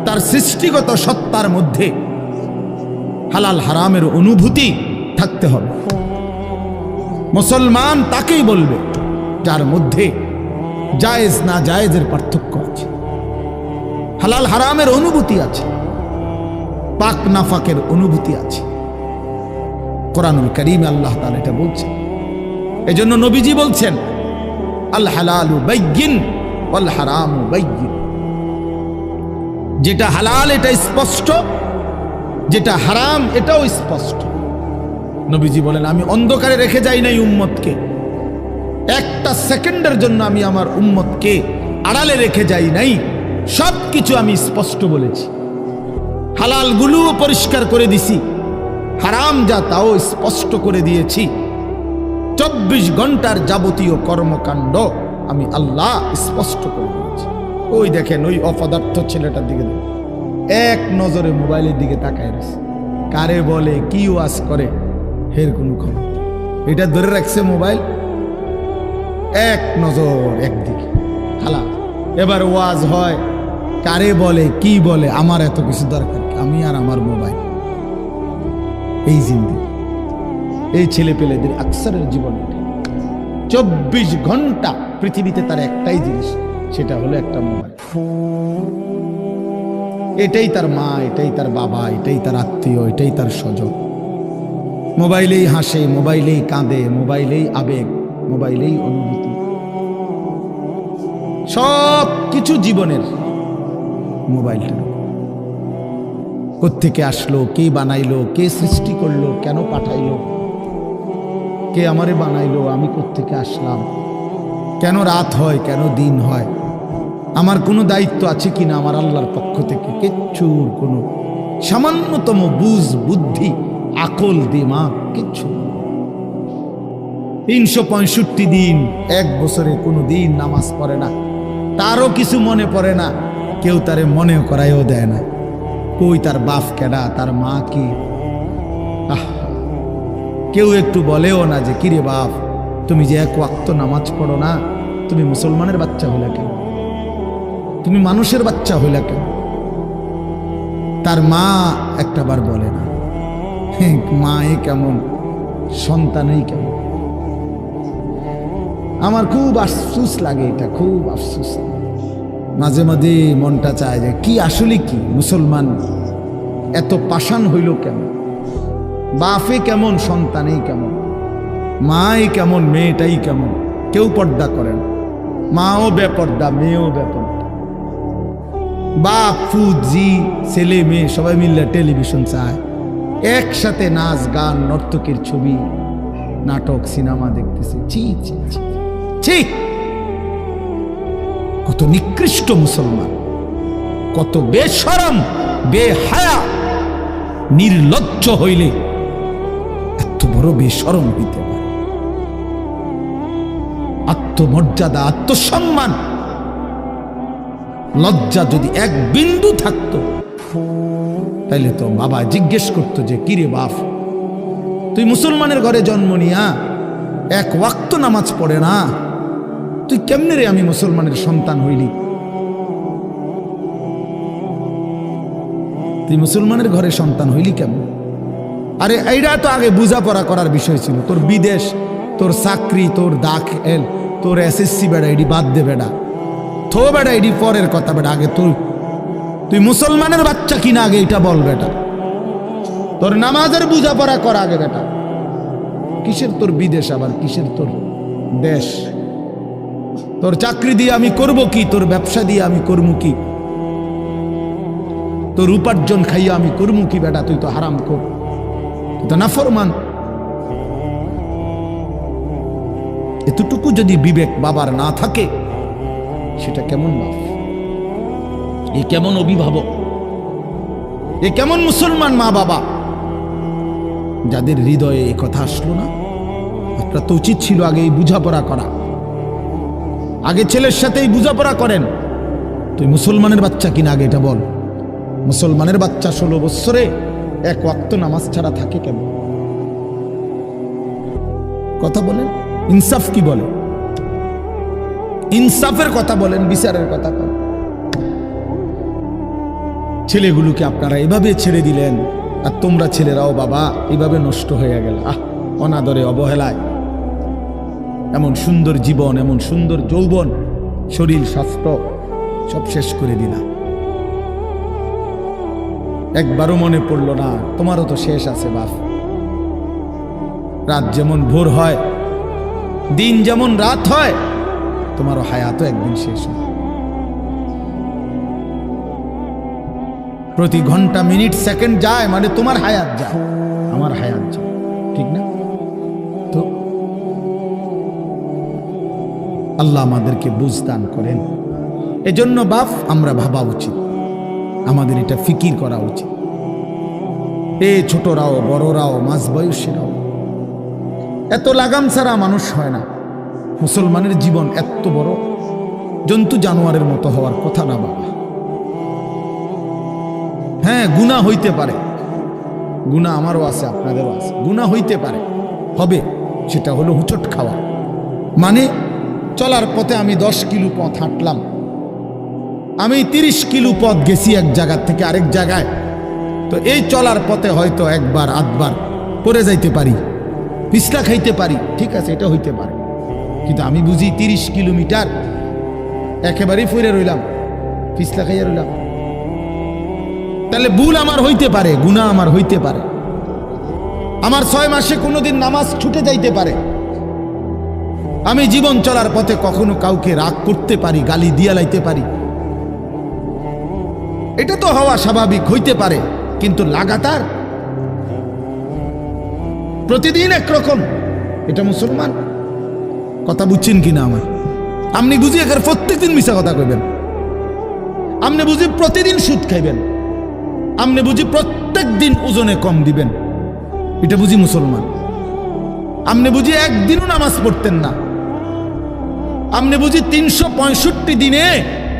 তার সৃষ্টিগত সত্তার মধ্যে হালাল হারামের অনুভূতি থাকতে হবে। মুসলমান তাকেই বলবে যার মধ্যে জায়েজ না জায়েজের পার্থক্য আছে, হালাল হারামের অনুভূতি আছে, পাক নাফাকের অনুভূতি আছে। কোরআনুল কারীমে আল্লাহ তাআলা এটা বলছেন। এজন্য নবীজি বলছেন আল হালালু বাইয়িন ওয়াল হারামু বাইয়িন। যেটা হালাল এটা স্পষ্ট, যেটা হারাম এটাও স্পষ্ট। নবীজি বলেন আমি অন্ধকারে রেখে যাই নাই উম্মতকে, একটা সেকেন্ডের জন্য আমি আমার উম্মতকে আড়ালে রেখে যাই নাই, সব কিছু আমি স্পষ্ট বলেছি। হালাল গুলোও পরিষ্কার করে দিছি, হারাম যা তাও স্পষ্ট করে দিয়েছি। 24 ঘন্টার যাবতীয় কর্মকাণ্ড আমি আল্লাহ স্পষ্ট করে দিয়েছি। ওই দেখেন ওই অপদার্থ ছেলেটার দিকে দেখেন, এক নজরে মোবাইলের দিকে তাকায় রয়েছে, কারে বলে কি ওয়াজ করে হের কোনো খবর। এটা ধরে রাখছে মোবাইল, এক নজর একদিকে হালা। এবার ওয়াজ হয়, কারে বলে কি বলে, আমার এত কিছু দরকার, আমি আর আমার মোবাইল। এই জিন্দেগি, এই ছেলে পেলেদের আকসারের জীবন। 24 ঘন্টা পৃথিবীতে তার একটাই জিনিস, সেটা হলো একটা মোবাইল। এটাই তার মা, এটাই তার বাবা, এটাই তার আত্মীয়, এটাই তার স্বজন। মোবাইলেই হাসে, মোবাইলেই কাঁদে, মোবাইলেই আবেগ, মোবাইলেই অনুভূতি, সব কিছু জীবনের মোবাইলটা। কোত্থেকে আসলো, কে বানাইলো, কে সৃষ্টি করলো, কেন পাঠাইলো, কে আমারে বানাইলো, আমি কোত্থেকে আসলাম, কেন রাত হয়, কেন দিন হয়, আমার কোনো দায়িত্ব আছে কিনা আমার আল্লাহর পক্ষ থেকে, কিচ্ছুর কোনো সামান্যতম বুঝ বুদ্ধি আকল দিমাগ কিচ্ছু। 365 দিন, এক বছরে কোনো দিন নামাজ পড়ে না, তারও কিছু মনে পড়ে না, কেউ তারে মনে করাইও দেয় না। কই তার বাপ কেডা, তার মা কি, কেউ একটু বলেও না যে কিরে বাপ তুমি যে এক ওয়াক্ত নামাজ পড়ো না, তুমি মুসলমানের বাচ্চা হইলা কেন, তুমি মানুষের বাচ্চা হইলা কেন। তার মা একটা বার বলে না, মা এ কেমন, সন্তানই কেমন। আমার খুব আফসোস লাগে, এটা খুব আফসোস লাগে। মাঝে মাঝে মনটা চায় যে কি আসলে কি মুসলমান এত পাষাণ হইল কেমন? বাপে কেমন, সন্তানেই কেমন, মাই কেমন, মেয়েটাই কেমন। কেউ পর্দা করেন, মাও বেপর্দা, মেয়েও বেপর্দা। বাপ ফুজি ছেলে মেয়ে সবাই মিলে টেলিভিশন চায়, একসাথে নাচ গান নর্তকীর ছবি নাটক সিনেমা দেখতেছে। ছি ছি ছি ছি! কত নিকৃষ্ট মুসলমান, কত বেশরম বেহায়া নির্লজ্জ হইলে এত বড় বেশরম হইতে পারে? আত্মমর্যাদা, আত্মসম্মান, লজ্জা যদি এক বিন্দু থাকতো তাইলে তো বাবা জিজ্ঞেস করতো যে কিরে বাপ, তুই মুসলমানের ঘরে জন্ম নিয়া এক ওয়াক্ত নামাজ পড়ে না, তুই কেমনে রে আমি মুসলমানের সন্তান হইলি? তুই মুসলমানের ঘরে সন্তান হইলি কেমন? আরে এইটা তো আগে বোঝাপড়া করার বিষয় ছিল। তোর বিদেশ, তোর চাকরি, তোর দাখিল, তোর এসএসসি বেড়া এডি বাদ দে বেড়া, থো বেড়া এডি পরের কথা বেড়া। আগে তুই মুসলমানের বাচ্চা কিনা আগে এটা বল বেটা। তোর নামাজের বোঝাপড়া কর আগে বেটা। কিসের তোর বিদেশ, আবার কিসের তোর দেশ? তোর চাকরি দিয়ে আমি করব কি? তোর ব্যবসা দিয়ে আমি করবো কি? তোর উপার্জন খাইয়া আমি করবো কি বেটা? তুই তো হারাম কর, তুই তো নাফরমান। এতটুকু যদি বিবেক বাবার না থাকে, সেটা কেমন বাপ? এ কেমন অভিভাবক? এ কেমন মুসলমান মা বাবা যাদের হৃদয়ে এ কথা আসলো না? আপনার তো উচিত ছিল আগে এই বুঝাপড়া করা। আগে ছেলের সাথেই বুঝাপড়া করেন। তুই মুসলমানের বাচ্চা কিনা আগে এটা বল। মুসলমানের বাচ্চা 16 বৎসরে এক ওয়াক্ত নামাজ ছাড়া থাকে কেন? কথা বলেন, ইনসাফ কি বলে? ইনসাফের কথা বলেন, বিচারের কথা বলেন। ছেলেগুলোকে আপনারা এভাবে ছেড়ে দিলেন, আর তোমরা ছেলেরাও বাবা এভাবে নষ্ট হয়ে গেল। অনাদরে, অবহেলায় এমন সুন্দর জীবন, এমন সুন্দর যৌবন, শরীর স্বাস্থ্য সব শেষ করে দিলাম। একবারও মনে পড়লো না তোমারও তো শেষ আছে বাপ। রাত যেমন ভোর হয়, দিন যেমন রাত হয়, তোমারও হায়াতও একদিন শেষ হয়। প্রতি ঘন্টা মিনিট সেকেন্ড যায় মানে তোমার হায়াত যায়, আমার হায়াত যায়, ঠিক না? তো আল্লাহ আমাদেরকে বুঝ দান করেন। এজন্য বাপ আমরা ভাবা উচিত, আমাদের এটা ফিকির করা উচিত। ছোটরাও বড়রাও মাঝ বয়সীরাও এত লাগাম ছাড়া মানুষ হয় না। মুসলমানের জীবন এত বড়, জন্তু জানোয়ারের মতো হওয়ার কথা না বাবা। হ্যাঁ, গুনাহ হইতে পারে, গুনাহ আমারও আছে, আপনাদেরও আছে, গুনাহ হইতে পারে, হবে। সেটা হলো হুচট খাওয়া। মানে চলার পথে আমি 10 কিলো পথ হাঁটলাম, আমি 30 কিলো পথ গেছি এক জায়গা থেকে আরেক জায়গায়। তো এই চলার পথে হয়তো একবার আধবার পড়ে যাইতে পারি, পিছলা খাইতে পারি, ঠিক আছে, এটা হইতে পারে। কিন্তু আমি বুঝি 30 কিলোমিটার একেবারেই ফিরে রইলাম, পিছলা খাইয়া রইলাম। তাহলে ভুল আমার হইতে পারে, গুনাহ আমার হইতে পারে। আমার 6 মাসে কোনোদিন নামাজ ছুটে যাইতে পারে। আমি জীবন চলার পথে কখনো কাউকে রাগ করতে পারি, গালি দিয়া লাইতে পারি। এটা তো হওয়া স্বাভাবিক, হইতে পারে। কিন্তু লাগাতার প্রতিদিন একরকম, এটা মুসলমান? কথা বুঝছেন কিনা আমার? আপনি বুঝি এখানে প্রত্যেকদিন মিশা কথা কইবেন, আপনি বুঝি প্রতিদিন সুদ খাইবেন, আপনি বুঝি প্রত্যেক দিন ওজনে কম দিবেন, এটা বুঝি মুসলমান? আপনি বুঝি একদিনও নামাজ পড়তেন না, আপনি বুঝি 365 দিনে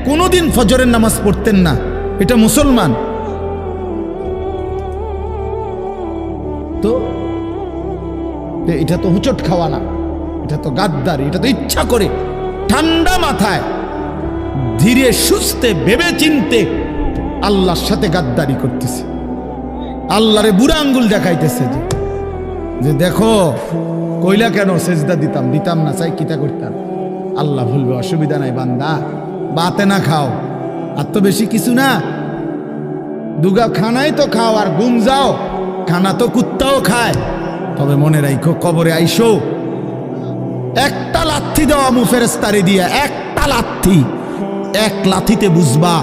কোনোদিন ফজরের নামাজ পড়তেন না, এটা মুসলমান? তো এটা তো হুচট খাওয়া না, এটা তো গাদ্দারি, এটা তো ইচ্ছা করে ঠান্ডা মাথায় ধীরে সুস্থে ভেবে চিনতে আল্লাহর সাথে গাদ্দারি করতেছে। আল্লাহরে বুড়া আঙ্গুল দেখাইতেছে যে দেখো কইলা কেন সেজদা দিতাম না, চাই কিতা করতাম। আল্লাহ বলবে অসুবিধা নাই বান্দা, বাতে না খাও, আর তো বেশি কিছু না, দুগা খানাই তো খাও আর ঘুম যাও, খানা তো কুত্তাও খায়। তবে মনে রাখো কবরে আইসো একটা লাথি দেওয়া ফেরেশতারে দিয়া, একটা লাথি, এক লাথিতে বুঝবা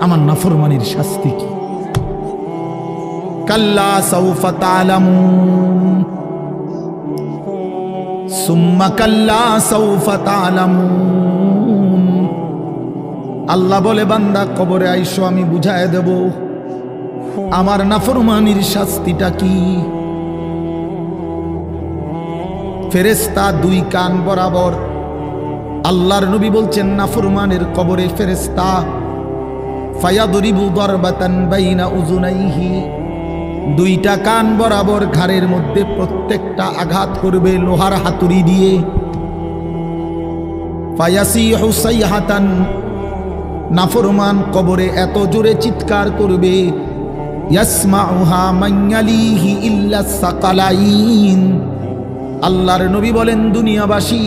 আমার নাফরমানির শাস্তি কি। কাল্লা সাউফা তা'লামুন সুম্মা কাল্লা সাউফা তা'লামুন। আল্লাহ বলে বান্দা কবরে আইসো, আমি বুঝায় দেব আমার নাফরমানির শাস্তিটা কি। ফেরেশতা দুই কান বরাবর, আল্লাহর নবী বলছেন নাফরমানের কবরে ফেরেশতা ফায়াদরিবু দারবাতান বাইনা উযুনাইহি, দুইটা কান বরাবর ঘাড়ের মধ্যে প্রত্যেকটা আঘাত করবে লোহার হাতুড়ি দিয়ে। ফায়াসিহু সাইহাতান, নাফরমান কবরে এত জোরে চিৎকার করবে ইয়াসমাউহা মান ইয়ালিহি ইল্লা সাকালাইন। আল্লাহর নবী বলেন দুনিয়াবাসী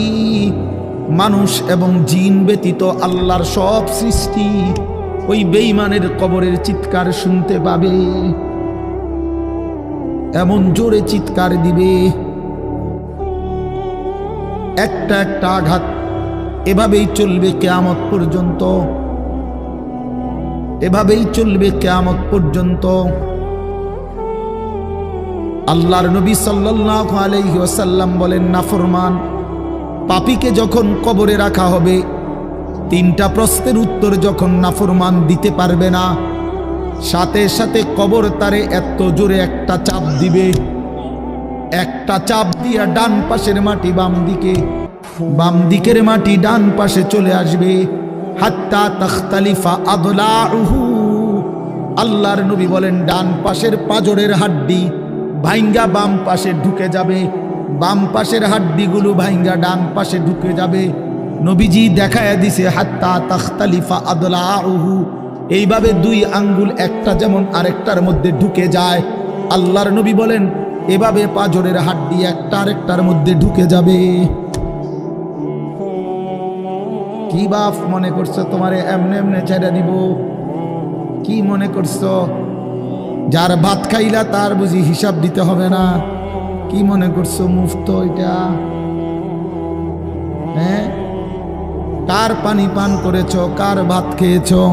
মানুষ এবং জিন ব্যতীত আল্লাহর সব সৃষ্টি ওই বেঈমানের কবরের চিৎকার শুনতে পাবে, এমন জোরে চিৎকার দিবে। একটা একটা আঘাত এভাবেই চলবে কিয়ামত পর্যন্ত, এভাবেই চলবে কিয়ামত পর্যন্ত। আল্লাহর নবী সাল্লাল্লাহু আলাইহি ওয়াসাল্লাম বলেন নাফরমান পাপীকে যখন কবরে রাখা হবে, তিনটা প্রশ্নের উত্তর যখন নাফরমান দিতে পারবে না, সাথে সাথে কবর তারে এত জোরে একটা চাপ দিবে, একটা চাপ দিয়া ডান পাশের মাটি বাম দিকে, বাম দিকের মাটি ডান পাশে চলে আসবে। হাত্তা তাখতালিফা আদলাউহু, আল্লাহর নবী বলেন ডান পাশের পাঁজরের হাড্ডি ভাইঙ্গা বাম পাশে ঢুকে যাবে, বাম পাশের হাড্ডিগুলো ভাইঙ্গা ডান পাশে ঢুকে যাবে। নবীজি দেখায়া দিছে হাত্তা তাখতালিফা আদলাউহু, এইভাবে দুই আঙ্গুল একটা যেমন আরেকটার মধ্যে ঢুকে যায়, আল্লাহর নবী বলেন এভাবে পাঁজরের হাড্ডি একটা আরেকটার মধ্যে ঢুকে যাবে। কি বাপ মনে করছো তোমারে এমনে এমনে ছেড়ে দিব? কি মনে করছো যার ভাত খাইলা তার বুঝি হিসাব দিতে হবে না? কি মনে করছো মুফত এটা? হ্যাঁ, কার পানি পান করেছো, কার ভাত খেয়েছো,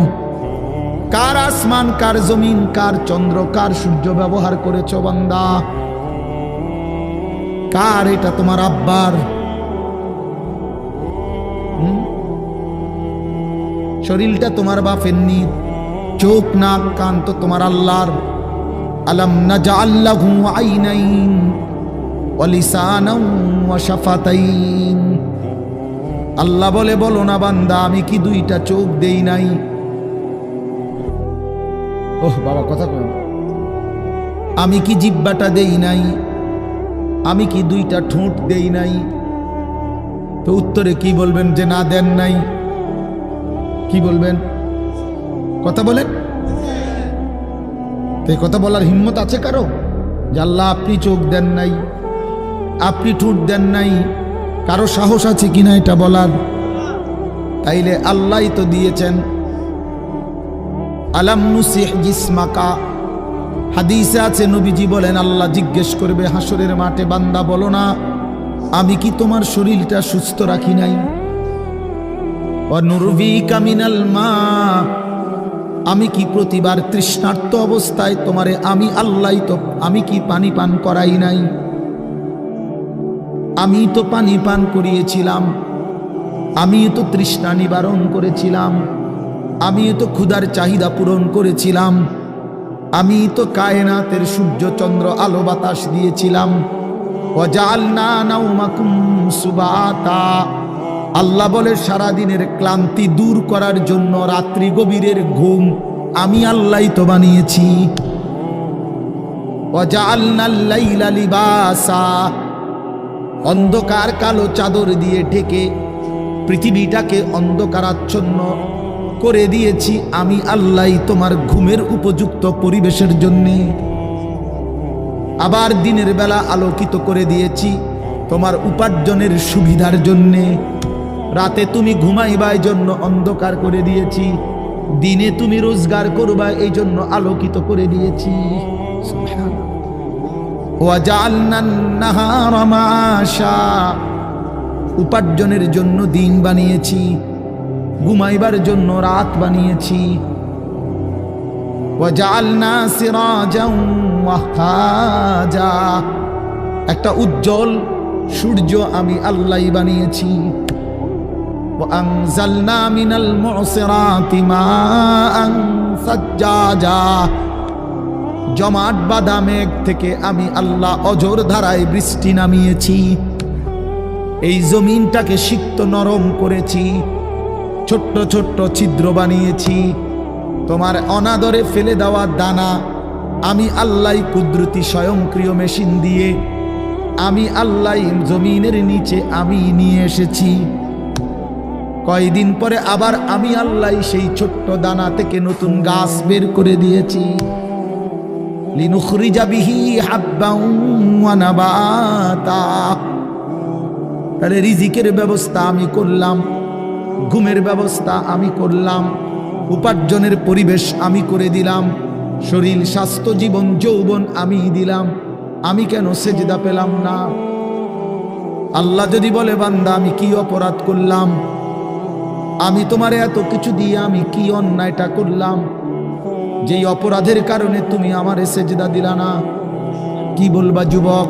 কার আসমান, কার জমিন, কার চন্দ্র, কার সূর্য ব্যবহার করেছো বান্দা? কার এটা? তোমার আব্বার? শরীরটা তোমার বাপের নি, চোখ নাক কান তো তোমার আল্লাহর। আলাম নাজআল লাহু আইনাইন ওয়া লিসানান ওয়া শাফাতাইন। আল্লাহ বলে বলো না বান্দা আমি কি দুইটা চোখ দেই নাই? ওহ বাবা কথা কই, আমি কি জিহ্বাটা দেই নাই? আমি কি দুইটা ঠোঁট দেই নাই? তো উত্তরে কি বলবেন যে না দেন নাই? কি বলবেন? কথা বলেন। তো কথা বলার হিম্মত আছে কারো যে আল্লাহ আপনি চোখ দেন নাই, আপনি ঠোঁট দেন নাই? কারো সাহস আছে কিনা এটা বলার? তাইলে আল্লাহই তো দিয়েছেন। আলাম নুসিহ জিসমাকা, হাদিসে আছে নবীজি বলেন আল্লাহ জিজ্ঞেস করবে হাসরের মাঠে বান্দা বলো না আমি কি তোমার শরীরটা সুস্থ রাখি নাই? ওয়া নুরবিকা মিনাল মা, আমি কি প্রতিবার তৃষ্ণার্ত অবস্থায় তোমারে আমি আল্লাহই তো আমি কি পানি পান করাই নাই? আমি তো পানি পান করিয়েছিলাম, আমি তো তৃষ্ণা নিবারণ করেছিলাম, আমি তো ক্ষুধার চাহিদা পূরণ করেছিলাম, আমি তো কায়নাতের সূর্য চন্দ্র আলো বাতাস দিয়েছিলাম। ওয়াজআলনা নাওমাকুম সুবাতা, আল্লাহ বলে সারাদিনের ক্লান্তি দূর করার জন্য রাত্রি গভীরের ঘুম আমি আল্লাহই তো বানিয়েছি। ওয়াজআলনাল লাইলা লিবাসা, অন্ধকার কালো চাদর দিয়ে ঢেকে পৃথিবীটাকে অন্ধকারাচ্ছন্ন করে দিয়েছি আমি আল্লাহই তোমার ঘুমের উপযুক্ত পরিবেশের জন্যে। আবার দিনের বেলা আলোকিত করে দিয়েছি তোমার উপার্জনের সুবিধার জন্যে। রাতে তুমি ঘুমাইবার জন্য অন্ধকার করে দিয়েছি। দিনে তুমি রোজগার করবা এই জন্য আলোকিত করে দিয়েছি। সুবহানাল্লাহ। ওয়াজআলনান নাহারা মাআশা, উপার্জনের জন্য দিন বানিয়েছি, ঘুমাইবার জন্য রাত বানিয়েছি। ওয়াজআলনা সিরাজান ওয়াহাজা, একটা উজ্জ্বল সূর্য আমি আল্লাহই বানিয়েছি। وأنزلنا من المعصرات ماء ثجاجا, জমাট বাঁধা মেঘ থেকে আমি আল্লাহ অঝোর ধারায় বৃষ্টি নামিয়েছি। এই জমিনটাকে সিক্ত নরম করেছি, ছোট্ট ছোট্ট ছিদ্র বানিয়েছি। তোমার অনাদরে ফেলে দেওয়া দানা আমি আল্লাহ কুদরতি স্বয়ংক্রিয় মেশিন দিয়ে আমি আল্লাহ জমিনের নিচে আমি নিয়ে এসেছি। কয়দিন পরে আবার আমি আল্লাহ সেই ছোট্ট দানা থেকে নতুন গাছ বের করে দিয়েছি। লিনুখরিজা বিহি হাব্বান ওয়া নাবাতা, তাহলে রিজিকের ব্যবস্থা আমি করলাম, ঘুমের ব্যবস্থা আমি করলাম, উপার্জনের পরিবেশ আমি করে দিলাম, শরীর স্বাস্থ্য জীবন যৌবন আমি দিলাম। আমি কেন সেজদা পেলাম না? আল্লাহ যদি বলে বান্দা আমি কি অপরাধ করলাম, আমি তোমারে এত কিছু দিয়ে আমি কি অন্যায়টা করলাম যেই অপরাধের কারণে তুমি আমারে সেজদা দিলা না? কি বলবা যুবক?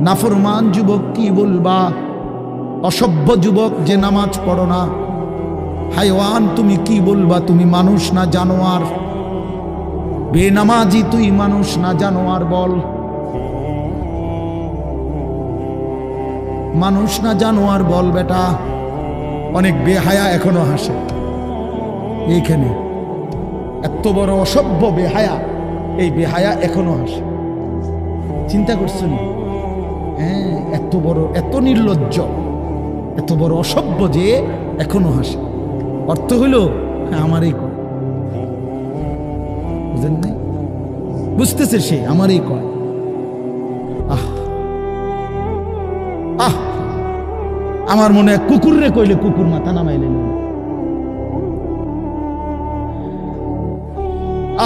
নাফরমান যুবক কি বলবা? অসভ্য যুবক যে নামাজ পড়ো না, হাইওয়ান তুমি কি বলবা? তুমি মানুষ না জানোয়ার? বেনামাজি তুই মানুষ না জানোয়ার? বল, মানুষ না জানোয়ার? বল বেটা। অনেক বেহায়া এখনো হাসে এইখানে, এত বড় অসভ্য বেহায়া, এই বেহায়া এখনো হাসে। চিন্তা করছো না? হ্যাঁ, এত বড়, এত নির্লজ্জ, এত বড় অসভ্য যে এখনো হাসে। অর্থ হইল আমারই কয়, বুঝেন নাই? বুঝতেছে সে আমারই কয়। আহ আহ, আমার মনে হয় কুকুররে কইলে কুকুর মাথা নামাইলে।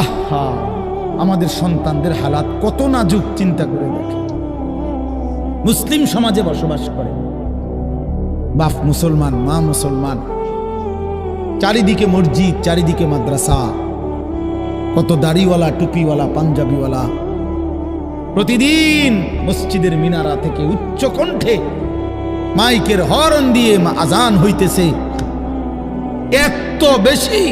আহা, আমাদের সন্তানদের হালাত কত নাজুক, চিন্তা করে দেখে। মুসলিম সমাজে বসবাস করে, বাপ মুসলমান, মা মুসলমান, চারিদিকে মসজিদ, চারিদিকে মাদ্রাসা, কত দাড়িওয়ালা, টুপিওয়ালা, পাঞ্জাবিওয়ালা। প্রতিদিন মসজিদের মিনারা থেকে উচ্চ কণ্ঠে মাইকের হর্ন দিয়ে আজান হইতেছে। এত বেশি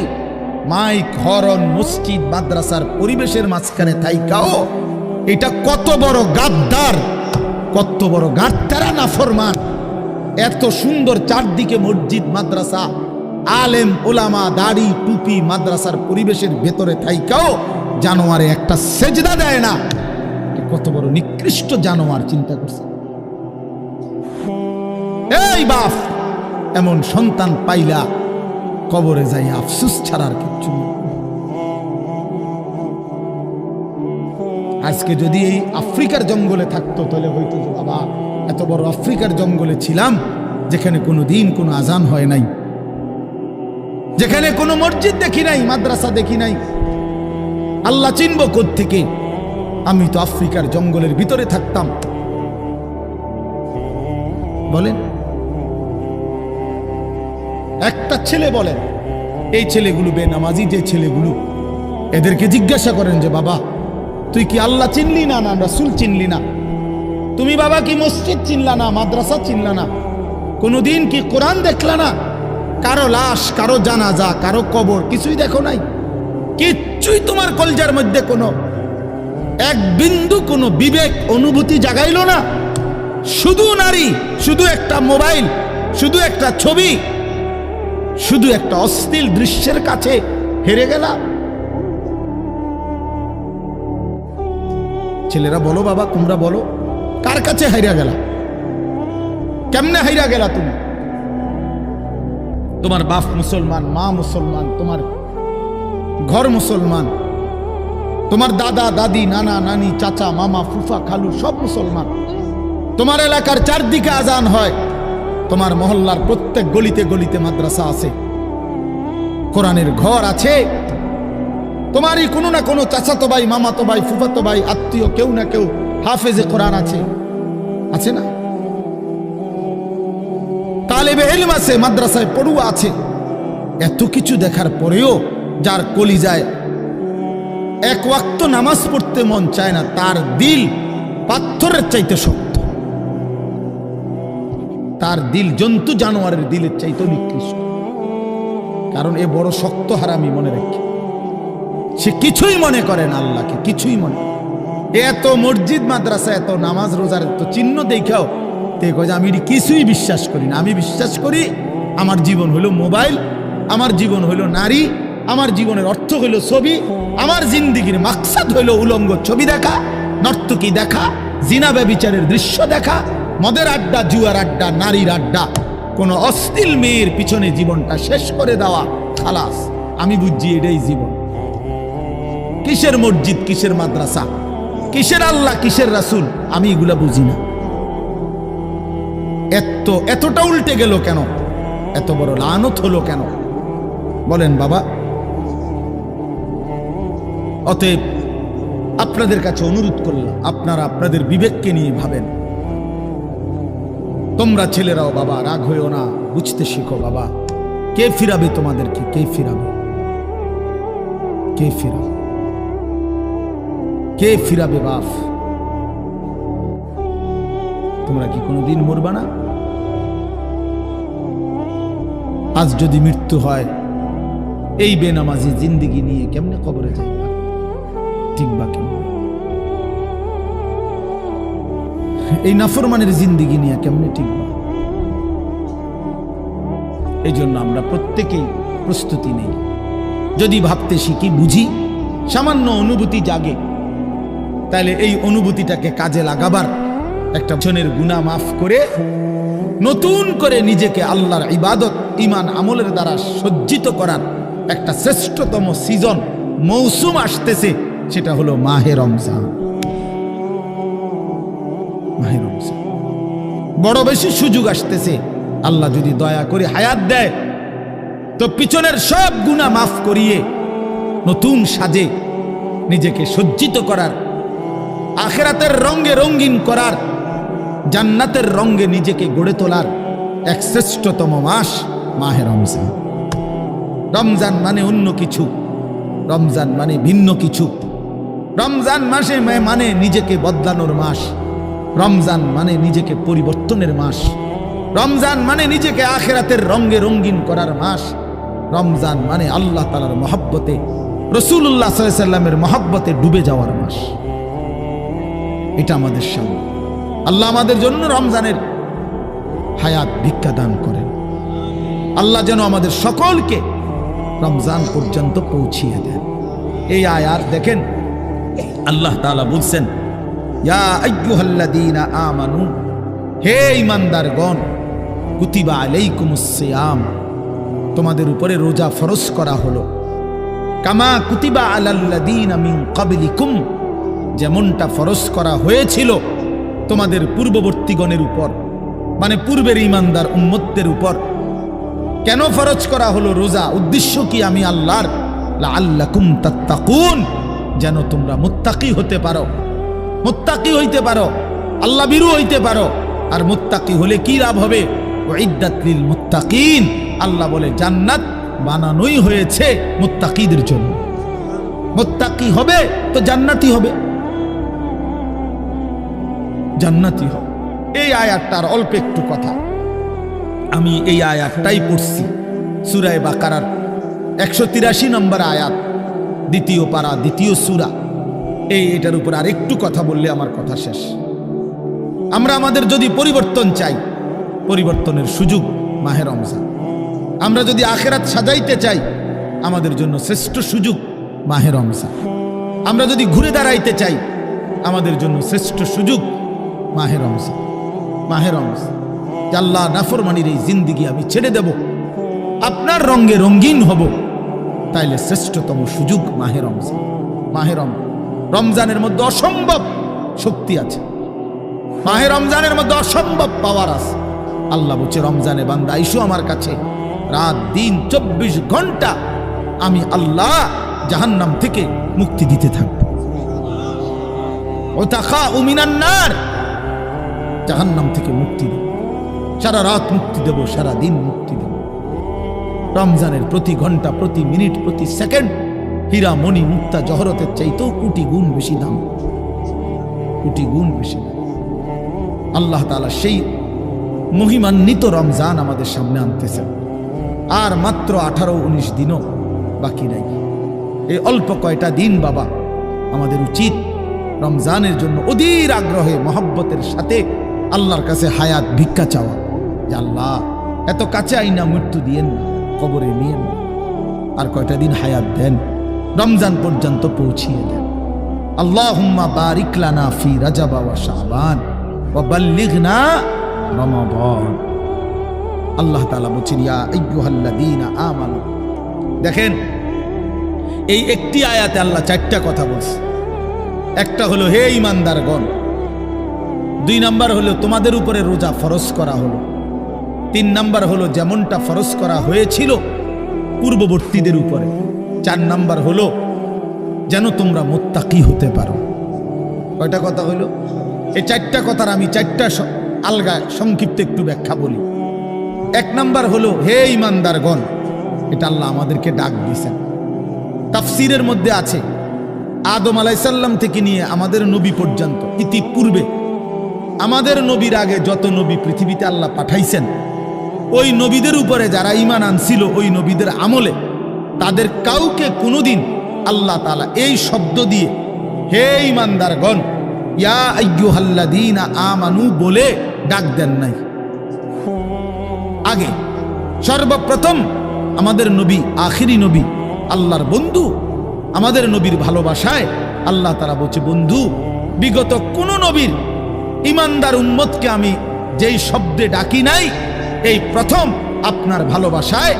মাইক, হর্ন, মসজিদ, মাদ্রাসার পরিবেশের মাঝখানে থাইকাও এটা কত বড় গাদ্দার, কত বড় গাদ্দারা নাফরমান। এত সুন্দর চারদিকে মসজিদ, মাদ্রাসা, আলেম ওলামা, দাড়ি, টুপি, মাদ্রাসার পরিবেশের ভেতরে থাইকাও জানোয়ারে একটা সেজদা দেয় না। কত বড় নিকৃষ্ট জানোয়ার, চিন্তা করছে। এই বাপ, এমন সন্তান পাইলা কবরে যাই আফসোস ছাড়ার কিচ্ছু নেই। আজকে যদি এই আফ্রিকার জঙ্গলে থাকতো তাহলে হয়তো যে বাবা এত বড় আফ্রিকার জঙ্গলে ছিলাম যেখানে কোনো দিন কোনো আজান হয় নাই, যেখানে কোনো মসজিদ দেখি নাই, মাদ্রাসা দেখি নাই, আল্লাহ চিনব কোত্থেকে? আমি তো আফ্রিকার জঙ্গলের ভিতরে থাকতাম। বলেন, একটা ছেলে বলেন, এই ছেলেগুলো বেনামাজি যে ছেলেগুলো, এদেরকে জিজ্ঞাসা করেন যে বাবা তুই কি আল্লাহ চিনলি না, না রাসূল চিনলি না? তুমি বাবা কি মসজিদ চিনলা না, মাদ্রাসা চিনলা না? কোনোদিন কি কোরআন দেখলা না? কারো লাশ, কারো জানাজা, কারো কবর কিছুই দেখো নাই? কিচ্ছুই তোমার কলজার মধ্যে কোনো এক বিন্দু কোনো বিবেক অনুভূতি জাগাইলো না? শুধু নারী, শুধু একটা মোবাইল, শুধু একটা ছবি, শুধু একটা অশ্লীল দৃশ্যের কাছে হেরে গেলা। ছেলেরা বলো বাবা, তোমরা বলো, কার কাছে হাইরা গেলা? কেমনে হাইরা গেলা তুমি? তোমার বাপ মুসলমান, মা মুসলমান, তোমার ঘর মুসলমান, তোমার দাদা দাদি, নানা নানি, চাচা মামা, ফুফা খালু সব মুসলমান। তোমার এলাকার চারদিকে আজান হয়, তোমার মহল্লার প্রত্যেক গলিতে গলিতে মাদ্রাসা আছে, কোরআনের ঘর আছে, তোমারই কোনো না কোনো চাচাতো ভাই, মামাতো ভাই, ফুফাতো ভাই, আত্মীয় কেউ না কেউ হাফেজে কোরআন আছে, আছে না? তালেবে ইলম আছে, মাদ্রাসায় পড়ুয়া আছে। এত কিছু দেখার পরেও যার কলিজায় এক ওয়াক্ত নামাজ পড়তে মন চায় না, তার দিল পাথরের চাইতে শক্ত, তার দিল জন্তু জানোয়ারের দিলের চাইতে নিকৃষ্ট। কারণ এ বড় শক্ত হারামি, মনে রাখি। সে কিছুই মনে করে না আল্লাহকে, কিছুই মনে। এত মসজিদ মাদ্রাসা, এত নামাজ রোজার এত চিহ্ন দেখাও তে কয় যে আমি কিছুই বিশ্বাস করি না। আমি বিশ্বাস করি আমার জীবন হলো মোবাইল, আমার জীবন হলো নারী, আমার জীবনের অর্থ হলো ছবি, আমার জিন্দিগির মাকসাদ হলো উলঙ্গ ছবি দেখা, নর্তকী দেখা, জিনা ব্যভিচারের দৃশ্য দেখা, মদের আড্ডা, জুয়ার আড্ডা, নারীর আড্ডা, কোন অশ্লীল মেয়ের পিছনে জীবনটা শেষ করে দেওয়া, খালাস। আমি বুঝছি এটাই জীবন। কিসের মসজিদ, কিসের মাদ্রাসা, কিসের আল্লাহ, কিসের রাসূল, আমি এগুলা বুঝি না। এতটা উল্টে গেল কেন? এত বড় লানত হলো কেন বলেন বাবা? অতএব আপনাদের কাছে অনুরোধ করলাম, আপনারা আপনাদের বিবেককে নিয়ে ভাবেন। তোমরা ছেলেরাও বাবা রাগ হইও না, বুঝতে শিখো বাবা। কে ফিরাবে তোমাদেরকে? কে ফিরাবে? কে ফিরাবে? কে ফিরাবে বাপ? তোমরা কি কোনোদিন মরবা না? আজ যদি মৃত্যু হয়, এই বেনামাজি জিন্দিগি নিয়ে কেমনে কবরে যাইবা? টিকবা কেমন? এই নাফরমানের জিন্দিগি নিয়ে কেমনে টিকবা? এই জন্য আমরা প্রত্যেকেই প্রস্তুতি নেই। যদি ভাবতে শিখি, বুঝি, সামান্য অনুভূতি জাগে, তাহলে এই অনুভূতিটাকে কাজে লাগাবার, একটা জনের গুনাহ মাফ করে নতুন করে নিজেকে আল্লাহর ইবাদত, ঈমান, আমলের দ্বারা সজ্জিত করার একটা শ্রেষ্ঠতম সিজন, মৌসুম আসতেছে। সেটা হলো মাহে রমজান। মাহে রমজান বড় বেশি সুযোগ আসতেছে। আল্লাহ যদি দয়া করে হায়াত দেয়, তো পিছনের সব গুনাহ মাফ করিয়ে নতুন সাজে নিজেকে সজ্জিত করার, আখিরাতের রঙে রঙিন করার, জান্নাতের রঙে নিজেকে গড়ে তোলার এক শ্রেষ্ঠতম মাস মাহে রমজান। রমজান মানে অন্য কিছু, রমজান মানে ভিন্ন কিছু। রমজান মাসে মানে নিজেকে বদলানোর মাস, রমজান মানে নিজেকে পরিবর্তনের মাস, রমজান মানে নিজেকে আখিরাতের রঙে রঙিন করার মাস, রমজান মানে আল্লাহ তাআলার মহব্বতে, রাসূলুল্লাহ সাল্লাল্লাহু আলাইহি ওয়াসাল্লামের মহব্বতে ডুবে যাওয়ার মাস। এটা আমাদের সামনে। আল্লাহ আমাদের জন্য রমজানের হায়াত ভিক্ষা দান করেন। আল্লাহ যেন আমাদের সকলকে রমজান পর্যন্ত পৌঁছিয়ে দেন। এই আয়াত দেখেন, আল্লাহ তাআলা বলছেন, ইয়া আইয়ুহাল্লাযীনা আমানু, হে ঈমানদারগণ, কুতিবা আলাইকুমুস সিয়াম, তোমাদের উপরে রোজা ফরজ করা হলো, কামা কুতিবা আলাল্লাযীনা মিন ক্বাবলিকুম, যেমনটা ফরজ করা হয়েছিল তোমাদের পূর্ববর্তীগণের উপর, মানে পূর্বের ঈমানদার উম্মতদের উপর। কেন ফরজ করা হলো রোজা? উদ্দেশ্য কি? আমি আল্লাহর, লাআল্লাকুম তাত্তাকুন, যেন তোমরা মুত্তাকি হতে পারো, মুত্তাকি হইতে পারো, আল্লাহ ভীরু হইতে পারো। আর মুত্তাকি হলে কি লাভ হবে? উইদ্দাত লিল মুত্তাকিন, আল্লাহ বলে জান্নাত বানানোই হয়েছে মুত্তাকিদের জন্য। মুত্তাকি হবে তো জান্নাতি হবে, জান্নাতি হবে। এই আয়াতটার অল্প একটু কথা, আমি এই আয়াতটাই পড়ছি সূরা বাকারার 183 নম্বর আয়াত, দ্বিতীয় পারা, দ্বিতীয় সূরা। এটার উপর আর একটু কথা বললে আমার কথা শেষ। আমরা আমাদের যদি পরিবর্তন চাই, পরিবর্তনের সুযোগ মাহে রমজান। আমরা যদি আখিরাত সাজাইতে চাই, আমাদের জন্য শ্রেষ্ঠ সুযোগ মাহে রমজান। আমরা যদি ঘুরে দাঁড়াইতে চাই, আমাদের জন্য শ্রেষ্ঠ সুযোগ মাহে রমজান। মাহে রমজান, আল্লাহ নাফরমানির এই জিন্দিগি আমি ছেড়ে দেব, আপনার রঙে রঙিন হব, তাইলে শ্রেষ্ঠতম সুযোগ মাহে রমজান। মাহে রমজানের মধ্যে অসম্ভব শক্তি আছে, মাহে রমজানের মধ্যে অসম্ভব পাওয়ার আছে। আল্লাহ বলছে, রমজানে বান্দা আইসো আমার কাছে, রাত দিন 24 ঘন্টা আমি আল্লাহ জাহান্নাম থেকে মুক্তি দিতে থাকব। ও তাখা উমিনান নার, জাহান্নাম থেকে মুক্তি দেব, সারা রাত মুক্তি দেব, সারা দিন মুক্তি দেব। রমজানের প্রতি ঘন্টা, প্রতি মিনিট, প্রতি সেকেন্ড হীরা মণি মুক্তা জহরতের চাইতেও কোটি গুণ বেশি দাম, কোটি গুণ বেশি দাম। আল্লাহ তাআলা সেই মহিমান্বিত রমজান আমাদের সামনে আনতেছেন। আর মাত্র 18-19 দিনও বাকি নাই। এই অল্প কয়টা দিন বাবা, আমাদের উচিত রমজানের জন্য অধীর আগ্রহে মহব্বতের সাথে আল্লাহর কাছে হায়াত ভিক্ষা চাওয়া, যে আল্লাহ এত কাছে আইনা মৃত্যু দিয়েন না, কবরে নিয়েন না, আর কয়টা দিন হায়াত দেন, রমজান পর্যন্ত পৌঁছিয়ে দেন। আল্লাহুম্মা বারিক লানা ফি রাজাব ওয়া শাবান ওয়া বাল্লিগনা রমাদান। আল্লাহ তাআলা বলেন, ইয়া আইয়ুহাল্লাযীনা আমানু। দেখেন, এই একটি আয়াতে আল্লাহ 4টা কথা বলছে। একটা হলো হে ঈমানদারগণ, 2 নাম্বার হলো তোমাদের উপরে রোজা ফরজ করা হলো, 3 নাম্বার হলো যেমনটা ফরজ করা হয়েছিল পূর্ববর্তীদের উপরে, 4 নাম্বার হলো যেন তোমরা মুত্তাকি হতে পারো। কয়টা কথা হলো? এই 4টা কথার আমি 4টা আলগা সংক্ষিপ্ত একটু ব্যাখ্যা বলি। 1 নাম্বার হলো হে ঈমানদারগণ, এটা আল্লাহ আমাদেরকে ডাক দিয়েছেন। তাফসীরের মধ্যে আছে আদম আলাইহিস সালাম থেকে নিয়ে আমাদের নবী পর্যন্ত, ইতিপূর্বে আমাদের নবীর আগে যত নবী পৃথিবীতে আল্লাহ পাঠাইছেন, ওই নবীদের উপরে যারা ঈমান আনছিল, ওই নবীদের আমলে তাদের কাউকে কোনোদিন আল্লাহ তাআলা এই শব্দ দিয়ে হে ঈমানদারগণ, ইয়া আইয়ুহাল্লাযীনা আমানু বলে ডাক দেন নাই। আগে সর্বপ্রথম আমাদের নবী, আখিরি নবী, আল্লাহর বন্ধু, আমাদের নবীর ভালোবাসায় আল্লাহ তাআলা বলছে, বন্ধু, বিগত কোন নবীর ঈমানদার উম্মতকে আমি যেই শব্দে ডাকি নাই, এই প্রথম আপনার ভালোবাসায়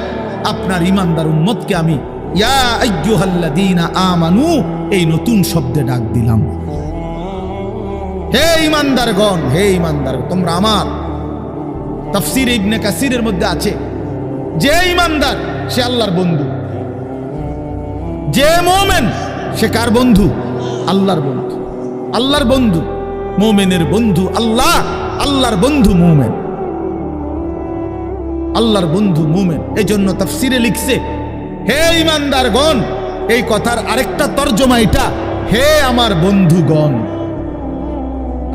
আপনার ঈমানদার উম্মতকে আমি ইয়া আইয়ুহাল্লাযীনা আমানু এই নতুন শব্দে ডাক দিলাম। হে ঈমানদারগণ, হে ঈমানদার, তোমরা আমার। তাফসীর ইবনে কাসিরের মধ্যে আছে, যে ঈমানদার সে আল্লাহর বন্ধু, যে মুমিন সে কার বন্ধু? আল্লাহর বন্ধু। আল্লাহর বন্ধু, মুমিনের বন্ধু আল্লাহ, আল্লাহর বন্ধু মুমিন, আল্লাহর বন্ধু মুমিন। এই জন্য তাফসীরে লিখছে হে ঈমানদারগণ, এই কথার আরেকটা তর্জমা এটা, হে আমার বন্ধুগণ।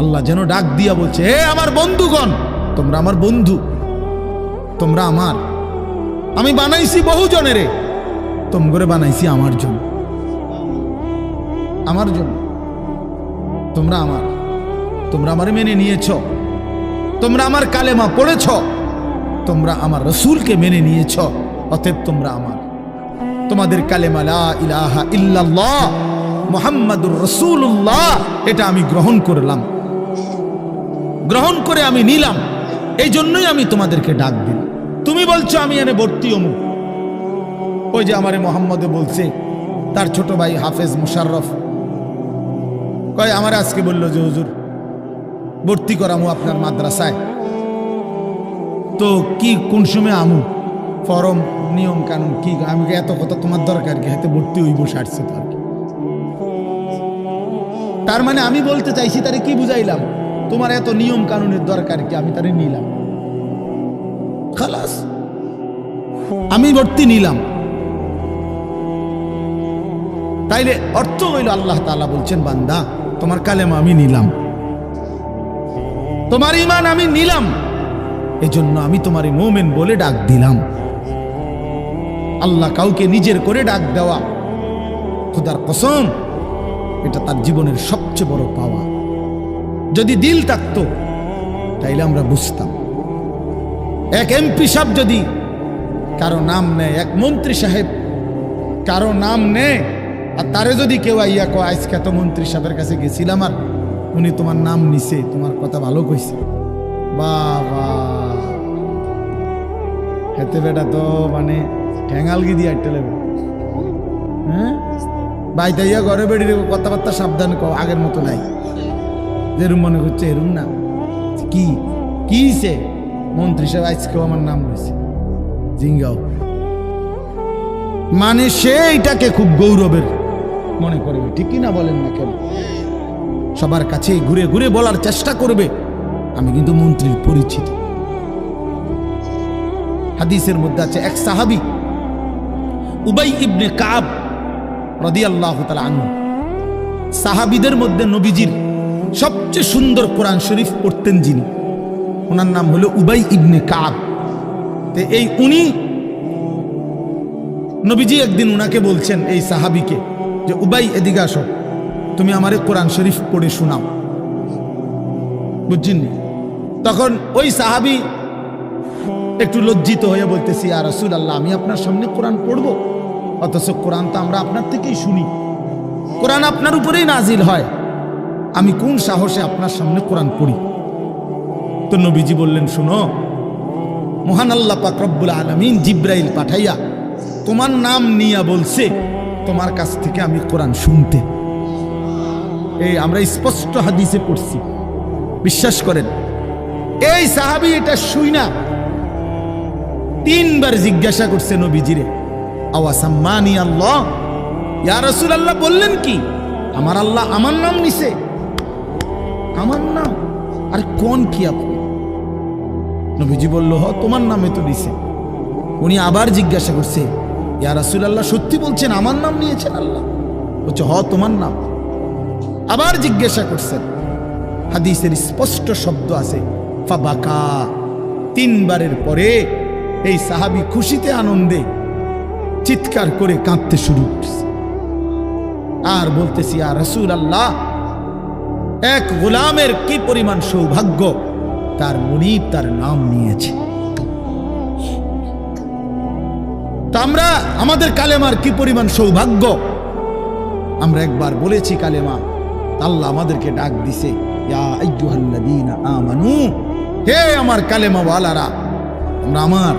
আল্লাহ যেন ডাক দিয়া বলছে, হে আমার বন্ধুগণ, তোমরা আমার বন্ধু, তোমরা আমার। আমি বানাইছি বহু জনেরে, তোমরা বানাইছি আমার জন্য, আমার জন্য। তোমরা আমার, তোমরা আমারে মেনে নিয়েছ, তোমরা আমার কালেমা পড়েছ, তোমরা আমার রাসূলকে মেনে নিয়েছ, অতএব তোমরা আমার। তোমাদের কালেমা লা ইলাহা ইল্লাল্লাহ মুহাম্মাদুর রাসূলুল্লাহ, এটা আমি গ্রহণ করলাম, গ্রহণ করে আমি নিলাম। এই জন্যই আমি তোমাদেরকে ডাক দিই। তুমি বলছো আমি এনে ভর্তি হমু, ওই যে আমারে মোহাম্মদে বলছে, তার ছোট ভাই হাফেজ মুশাররফ কয়, আমার আজকে বললো যে হুজুর ভর্তি করামু আপনার মাদ্রাসায়, তো কি কোন সময় আমু, ফরম নিয়ম কানুন কি? আমি এত কথা তোমার দরকার কি, হাতে ভর্তি হইব সারছে তো আর কি। তার মানে আমি বলতে চাইছি, তারে কি বুঝাইলাম, তোমার এত নিয়ম কানুনের দরকার কি, আমি তারে নিলাম, খালাস, আমি ভর্তি নিলাম। তাইলে অর্থ হইল আল্লাহ তাআলা বলছেন, বান্দা তোমার কালেমা আমি নিলাম, তোমার ঈমান আমি নিলাম, এজন্য আমি তোমারে মুমিন বলে ডাক দিলাম। আল্লাহ কাউকে নিজের করে ডাক দেওয়া, খোদার কসম, এটা তার জীবনের সবচেয়ে বড় পাওয়া। যদি দিল থাকতো তাইলে আমরা বুঝতাম। এক এমপি সাহেব যদি কারো নাম নেয়, এক মন্ত্রী সাহেব কারো নাম নেয়, আর তারে যদি কেউ আইয়া কয় আজকে তো মন্ত্রী সাহেবের কাছে গেছিলাম আর উনি তোমার নাম নিছে, তোমার কথা ভালো কইছে, বাবা হেতে বেটা তো মানে ঠ্যাঙালগি দিয়ে আটতে লাগবে। হ্যাঁ, বাইতাইয়া ঘরে বেড়িয়ে কথাবার্তা সাবধান কও, আগের মতো নাই, যেরুম মনে করছে এরুম না। কি কিছে মন্ত্রী সাহেব আজকেও আমার নাম রয়েছে, জিঙ্গাও মানে সে এটাকে খুব গৌরবের মনে করবে, ঠিক কিনা বলেন না কেন? সবার কাছে ঘুরে ঘুরে বলার চেষ্টা করবে আমি কিন্তু মন্ত্রীর পরিচিত। হাদিসের মধ্যে আছে এক সাহাবী উবাই ইবনে কাব রাদিয়াল্লাহু তাআলা আনহু, সাহাবীদের মধ্যে নবীজির সবচেয়ে সুন্দর কোরআন শরীফ পড়তেন যিনি, ওনার নাম হলো উবাই ইবনে কাব। তো এই উনি নবীজি একদিন উনাকে বলছেন এই সাহাবীকে যে উবাই এদিকে আসো, তুমি আমারে কোরআন শরীফ পড়ে শোনাও। বুঝছেন? তখন ওই সাহাবী একটু লজ্জিত হয়ে বলতেছি, ইয়া রাসূলুল্লাহ, আমি আপনার সামনে কোরআন পড়বো? অথচ কোরআন তো আমরা আপনার থেকেই শুনি, কোরআন আপনার উপরেই নাজিল হয়, আমি কোন সাহসে আপনার সামনে কোরআন পড়ি? তো নবীজি বললেন, শুনো, মহান আল্লাহ পাক রব্বুল আলামিন জিব্রাইল পাঠাইয়া তোমার নাম নিয়া বলছে তোমার কাছ থেকে আমি কোরআন শুনতে। এই আমরা স্পষ্ট হাদিসে পড়ছি, বিশ্বাস করেন। এই সাহাবী এটা শুই না 3 বার জিজ্ঞাসা করছে নবীজিরে, আওয়াসাম্মানি আল্লাহ, ইয়া রাসূলুল্লাহ বললেন কি আমার আল্লাহ আমার নাম নিছে? আমার নাম? আর কোন কি আপনি? নবীজি বলল, হ তোমার নামে তো নিছে। উনি আবার জিজ্ঞাসা করছে, ইয়া রাসূলুল্লাহ সত্যি বলছেন আমার নাম নিয়েছেন আল্লাহ? বলছে, হ তোমার নাম। আবার জিজ্ঞাসা করছেন, হাদিসের স্পষ্ট শব্দ আছে ফাবাকা। 3 বারের পরে এই সাহাবী খুশিতে আনন্দে চিৎকার করে কাঁদতে শুরু করছে আর বলতেছি, ইয়া রাসূলুল্লাহ, এক গোলামের কি পরিমাণ সৌভাগ্য, তার মুনিব তার নাম নিয়েছে। তা আমরা আমাদের কালেমার কি পরিমাণ সৌভাগ্য, আমরা একবার বলেছি কালেমা, আল্লাহ আমাদেরকে ডাক দিছে, ইয়া আইয়ুহাল্লাযীনা আমানু, হে আমার কালেমা ওয়ালারা, তোমরা আমার,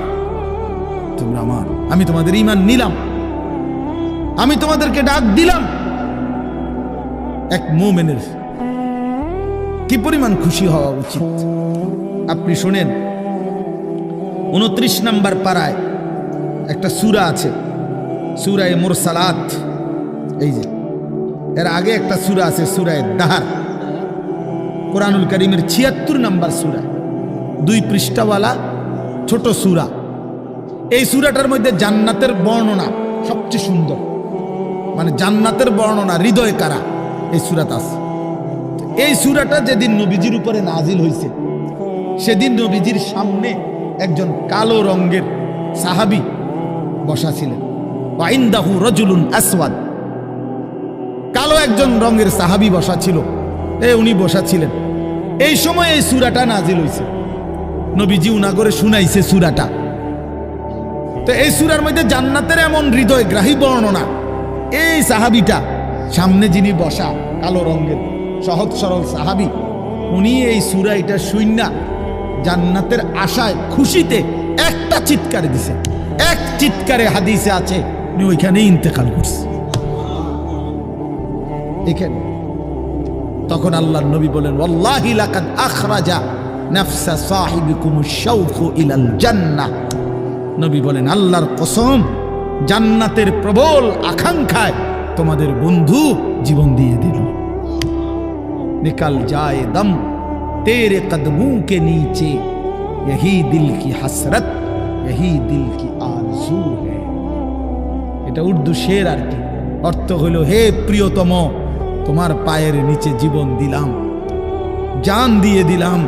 তোমরা আমার, আমি তোমাদের ঈমান নিলাম, আমি তোমাদেরকে ডাক দিলাম। এক মুমিনের কি পরিমাণ খুশি হওয়া উচিত আপনি শোনেন। 29 নম্বর পারায় একটা সূরা আছে, সূরা মুরসালাত। এই যে এর আগে একটা সূরা আছে, সূরা দাহার, কোরআনুল কারীমের 76 নম্বর সূরা, 2 পৃষ্ঠাওয়ালা ছোট সূরা। এই সূরাটার মধ্যে জান্নাতের বর্ণনা সবচেয়ে সুন্দর, মানে জান্নাতের বর্ণনা হৃদয় কারা এই সূরাতে আছে। এই সূরাটা যেদিন নবীজির উপরে নাজিল হয়েছে, সেদিন নবীজির সামনে একজন কালো রঙের সাহাবী বসা ছিলেন। ওয়া ইনদাহু রাজুলুন আসওয়াদ, কালো একজন রঙের সাহাবী বসা ছিল, উনি বসা ছিলেন। এই সময় এই সূরাটা নাজিল হয়েছে, নবীজি উনাগরে শুনাইছে সূরাটা। তো এই সূরার মধ্যে জান্নাতের এমন হৃদয়গ্রাহী বর্ণনা। এই সাহাবীটা সামনে যিনি বসা কালো রঙের সহজ সরল সাহাবী, উনি এই সূরা এটা শুইনা জান্নাতের আশায় খুশিতে একটা চিৎকার দিছে, এক চিৎকারে হাদিসে আছে উনি ওইখানেই ইন্তেকাল করছে। এখানে তখন আল্লাহর নবী বলেন, ওয়াল্লাহি লাকাদ আখরাজা নাফসা সাহিবিকুমুশ শাওকু ইলাল জান্নাহ। নবী বলেন, আল্লাহর কসম, জান্নাতের প্রবল আকাঙ্ক্ষায় তোমাদের বন্ধু জীবন দিয়ে দিল। निकल जाए दम तेरे कदमों के नीचे, यही दिल की हसरत, यही दिल की आरज़ू है। এটা উর্দু শের আর কি, অর্থ হলো, হে প্রিয়তম, তোমার পায়ের নিচে জীবন দিলাম, জান দিয়ে দিলাম,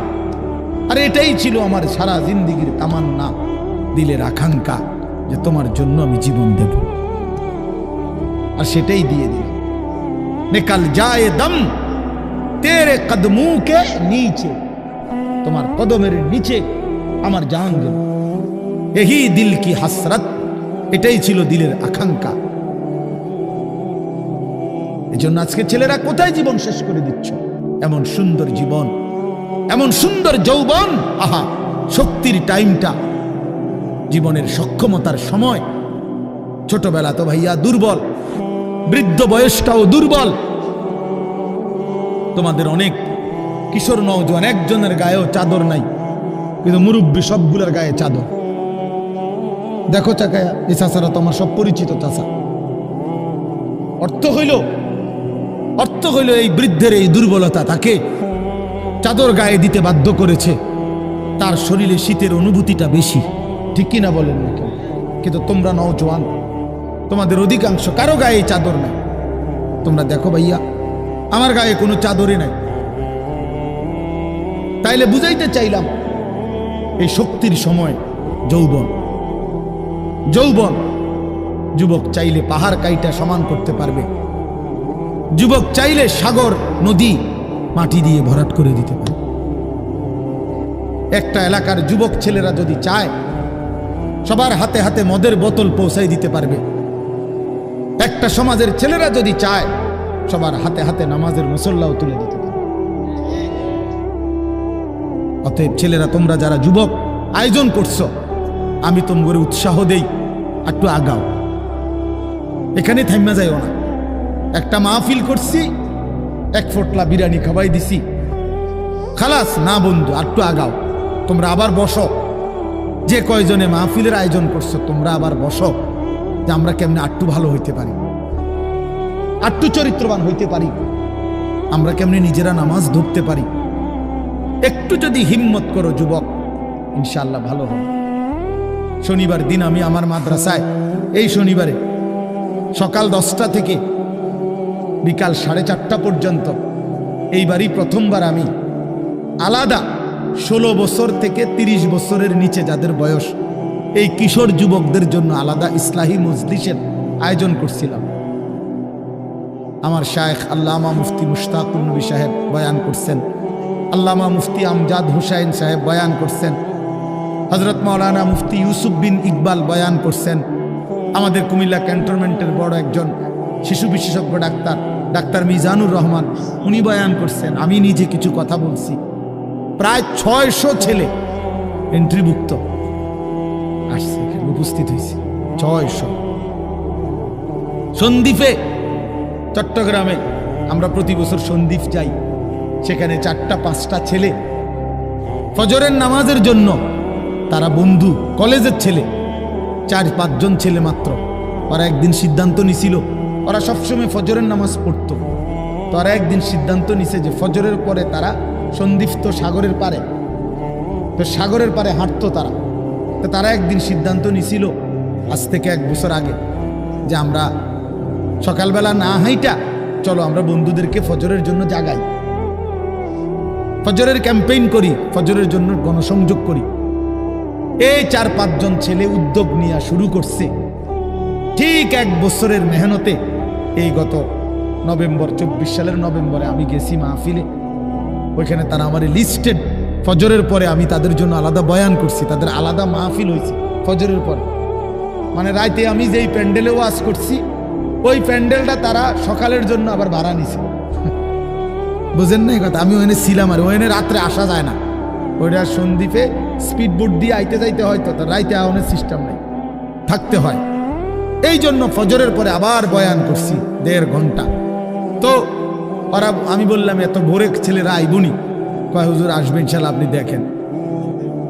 আর এটাই ছিল আমার সারা জিন্দেগীর তামান্না, দিলের আকাঙ্ক্ষা, যে তোমার জন্য আমি জীবন দেব, আর সেটাই দিয়ে দিলাম। নিকল যায় দম তেরে কদমু কে নিচে, তোমার কদমের নিচে আমার জান গেল। এই দিল কি হাসরত, এটাই ছিল দিলের আকাঙ্ক্ষা। এজন্য আজকে ছেলেরা কোথায় জীবন শেষ করে দিচ্ছ? এমন সুন্দর জীবন, এমন সুন্দর যৌবন, আহা, শক্তির টাইমটা, জীবনের সক্ষমতার সময়। ছোটবেলা তো ভাইয়া দুর্বল, বৃদ্ধ বয়সটাও দুর্বল। তোমাদের অনেক কিশোর নওজোয়ান একজনের গায়েও চাদর নাই, কিন্তু মুরব্বী সবগুলোর গায়ে চাদর। দেখো চাকায়া, এই চাচারা তো আমার সব পরিচিত চাচা। অর্থ হইল এই বৃদ্ধের এই দুর্বলতা তাকে চাদর গায়ে দিতে বাধ্য করেছে। তার শরীরে শীতের অনুভূতিটা বেশি, ঠিক কিনা বলেন না কেউ? কিন্তু তোমরা নওজোয়ান, তোমাদের অধিকাংশ কারো গায়ে চাদর নাই। তোমরা দেখো ভাইয়া, আমার গায়ে কোনো চাদরই নাই। তাইলে বুঝাইতে চাইলাম এই শক্তির সময় যৌবন। যুবক চাইলে পাহাড় কাইটা সমান করতে পারবে। যুবক চাইলে সাগর নদী মাটি দিয়ে ভরাট করে দিতে পারে। একটা এলাকার যুবক ছেলেরা যদি চায়, সবার হাতে হাতে মদের বোতল পৌঁছাই দিতে পারবে। একটা সমাজের ছেলেরা যদি চায়, সবার হাতে হাতে নামাজের মুসল্লাও তুলে দিতে পারবে। অতএব ছেলেরা, তোমরা যারা যুবক আয়োজন করছো, আমি তোমাদের উৎসাহ দেই, একটু আগাও, এখানে থাইমা যাইও না। একটা মাহফিল করছি, এক ফোটলা বিরিয়ানি খাওয়াই দিছি, খালাস না বন্ধু, একটু আগাও। তোমরা আবার বসো, যে কয়জনে মাহফিলের আয়োজন করছো তোমরা আবার বসো, যে আমরা কেমনে আটটু ভালো হইতে পারি, আটটু চরিত্রবান হইতে পারি, আমরা কেমনে নিজেরা নামাজ ধরতে পারি। একটু যদি হিম্মত করো যুবক, ইনশাআল্লাহ ভালো হবে। শনিবার দিন আমি আমার মাদ্রাসায় এই শনিবারে সকাল 10টা থেকে বিকাল 4:30 পর্যন্ত, এইবারই প্রথমবার আমি আলাদা 16 বছর থেকে 30 বছরের নিচে যাদের বয়স, এই কিশোর যুবকদের জন্য আলাদা ইসলাহি মজলিসের আয়োজন করছিলাম। আমার শায়েখ আল্লামা মুফতি মুশতাকুর নবী সাহেব বয়ান করছেন, আল্লামা মুফতি আমজাদ হুসাইন সাহেব বয়ান করছেন, হযরত মাওলানা মুফতি ইউসুফ বিন ইকবাল বয়ান করছেন, আমাদের কুমিল্লা ক্যান্টনমেন্টের বড় একজন শিশু বিশেষজ্ঞ ডাক্তার মিজানুর রহমান উনি বয়ান করছেন, আমি নিজে কিছু কথা বলছি। প্রায় 600 ছেলে এন্ট্রিভুক্ত আসছে, উপস্থিত হয়েছে 600। সন্দ্বীপে, চট্টগ্রামে আমরা প্রতি বছর সন্দ্বীপ যাই, সেখানে 4টা-5টা ছেলে ফজরের নামাজের জন্য, তারা বন্ধু কলেজের ছেলে, 4-5 জন ছেলে মাত্র। ওরা একদিন সিদ্ধান্ত নিছিল, ওরা সবসময় ফজরের নামাজ পড়তো, তো ওরা একদিন সিদ্ধান্ত নিছে যে ফজরের পরে তারা সন্দ্বীপ তো সাগরের পারে, তো সাগরের পারে হাঁটতো তারা। তো তারা একদিন সিদ্ধান্ত নিছিল আজ থেকে 1 বছর আগে, যে আমরা সকালবেলা না হাইটা চলো আমরা বন্ধুদেরকে ফজরের জন্য জাগাই, ফজরের ক্যাম্পেইন করি, ফজরের জন্য গণসংযোগ করি। এই 4-5 জন ছেলে উদ্যোগ নিয়ে শুরু করছে। ঠিক 1 বছরের মেহনতে এই গত নভেম্বর, 24 সালের নভেম্বরে আমি গেছি মাহফিলে, ওইখানে তারা আমার লিস্টেড। ফজরের পরে আমি তাদের জন্য আলাদা বয়ান করছি, তাদের আলাদা মাহফিল হয়েছে ফজরের পরে। মানে রাতে আমি যেই প্যান্ডেলে ওয়াজ করছি, ওই প্যান্ডেলটা তারা সকালের জন্য আবার ভাড়া নিছে। বুঝেন না এই কথা? আমি ওখানে ছিলাম, আর ওখানে রাত্রে আসা যায় না, ওইটা সন্দ্বীপে স্পিড বোট দিয়ে আইতে যাইতে হয়, তো রাইতে আওয়ানোর সিস্টেম নেই, থাকতে হয়। এই জন্য ফজরের পরে আবার বয়ান করছি 1.5 ঘন্টা। তো ওরা, আমি বললাম এত ভোরে ছেলেরা আইবনি, কয় হুজুর আসবে ইনশাল্লাহ, আপনি দেখেন।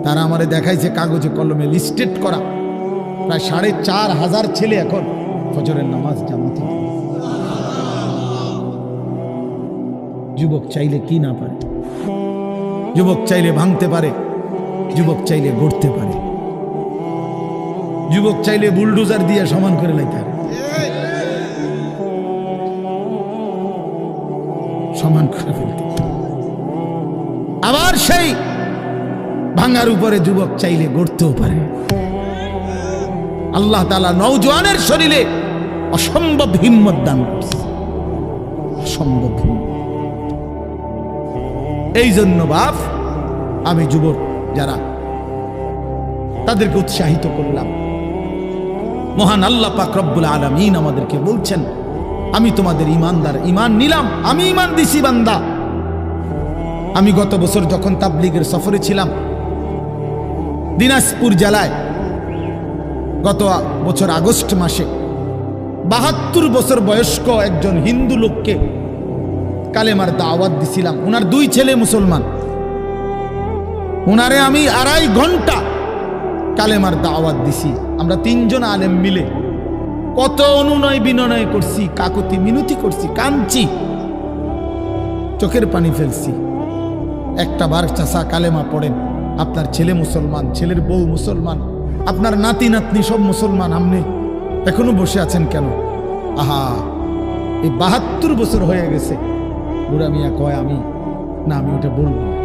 তারা আমারে দেখাইছে কাগজে কলমে লিস্টেড করা প্রায় 4,500 ছেলে এখন ফজরের নামাজ জামাতে। যুবক চাইলে কি না পারে, যুবক চাইলে ভাঙতে পারে, যুবক চাইলে গড়তে পারে, যুবক চাইলে বুলডোজার দিয়ে সমান করে লাইতে পারে, সমান করে ফেলতে। আবার সেই ভাঙার উপরে যুবক চাইলে গড়তেও পারে। আল্লাহ তাআলা নওজোয়ানের শরীরে অসম্ভব হিম্মত দান করছে, অসম্ভব হিম্মত। এই জন্য বাপ, আমি যুবক যারা, তাদেরকে উৎসাহিত করলাম। মহান আল্লাহ পাক রব্বুল আলামিন আমাদেরকে বলছেন, আমি তোমাদের ইমানদার, ইমান নিলাম, আমি ইমান দিছি বান্দা। আমি গত বছর যখন তাবলীগের সফরে ছিলাম দিনাজপুর জেলায়, গত বছর আগস্ট মাসে 72 বছর বয়স্ক একজন হিন্দু লোককে কালেমার দাওয়াত দিছিলাম। ওনার 2 ছেলে মুসলমান, ওনারে আমি 2.5 ঘন্টা কালেমার দাওয়াত দিছি। আমরা 3 জন আলেম মিলে কত অনুনয় বিনয় করছি, কাকুতি মিনতি করছি, কাঁদছি, চোখের পানি ফেলছি। একটা বার চাচা কালেমা পড়েন, আপনার ছেলে মুসলমান, ছেলের বউ মুসলমান, আপনার নাতি নাতনি সব মুসলমান, আপনি এখনো বসে আছেন কেন? আহা, এই 72 বছর হয়ে গেছে। বুড়া মিয়া কয় আমি ওটা বলবো না।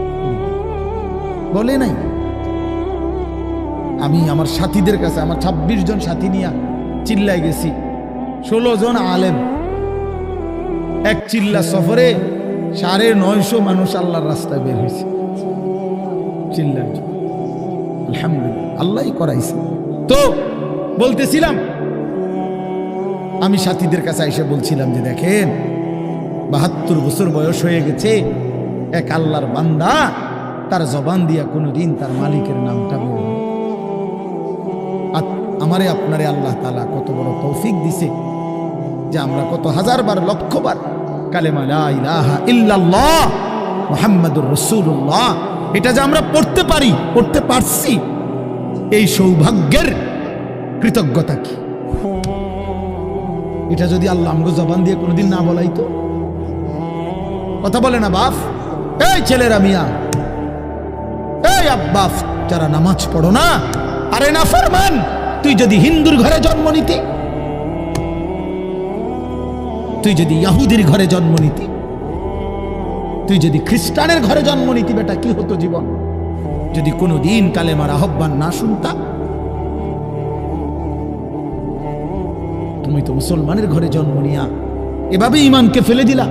বলে নাই। আমি আমার সাথীদের কাছে, আমার 26 জন সাথী নিয়ে চিল্লায় গেছি। 16 জন আলেম, এক চিল্লা সফরে 950 মানুষ আল্লাহর রাস্তায় বের হয়েছে চিল্লার জন্য। আলহামদুলিল্লাহ, আল্লাহই করাইছে। তো বলতেছিলাম, আমি সাথীদের কাছে এসে বলছিলাম যে দেখেন 72 বছর বয়স হয়ে গেছে, এক আল্লাহর বান্দা তার জবান দিয়া কোনোদিন তার মালিকের নামটা বলবে। আমারে আপনারে আল্লাহ তাআলা কত বড় তৌফিক দিছে যে আমরা কত হাজারবার লক্ষবার কালেমা লা ইলাহা ইল্লাল্লাহ মুহাম্মাদুর রাসূলুল্লাহ এটা যে আমরা পড়তে পারি, পড়তে পারছি, এই সৌভাগ্যের কৃতজ্ঞতা কি? এটা যদি আল্লাহ আমগো জবান দিয়ে কোনোদিন না বলাইতো। কথা বলে না বাপ, এই ছেলেরা মিয়া, এই আব্বাস যারা নামাজ পড়ো না, আরে না ফরমান, তুই যদি হিন্দুর ঘরে জন্ম নিতি, তুই যদি ইহুদির ঘরে জন্ম নিতি, তুই যদি খ্রিস্টানের ঘরে জন্ম নিতি, বেটা কি হতো জীবন যদি কোনোদিন কালেমার আহ্বান না শুনতা? তুমি তো মুসলমানের ঘরে জন্ম নিয়া এভাবে ইমানকে ফেলে দিলা।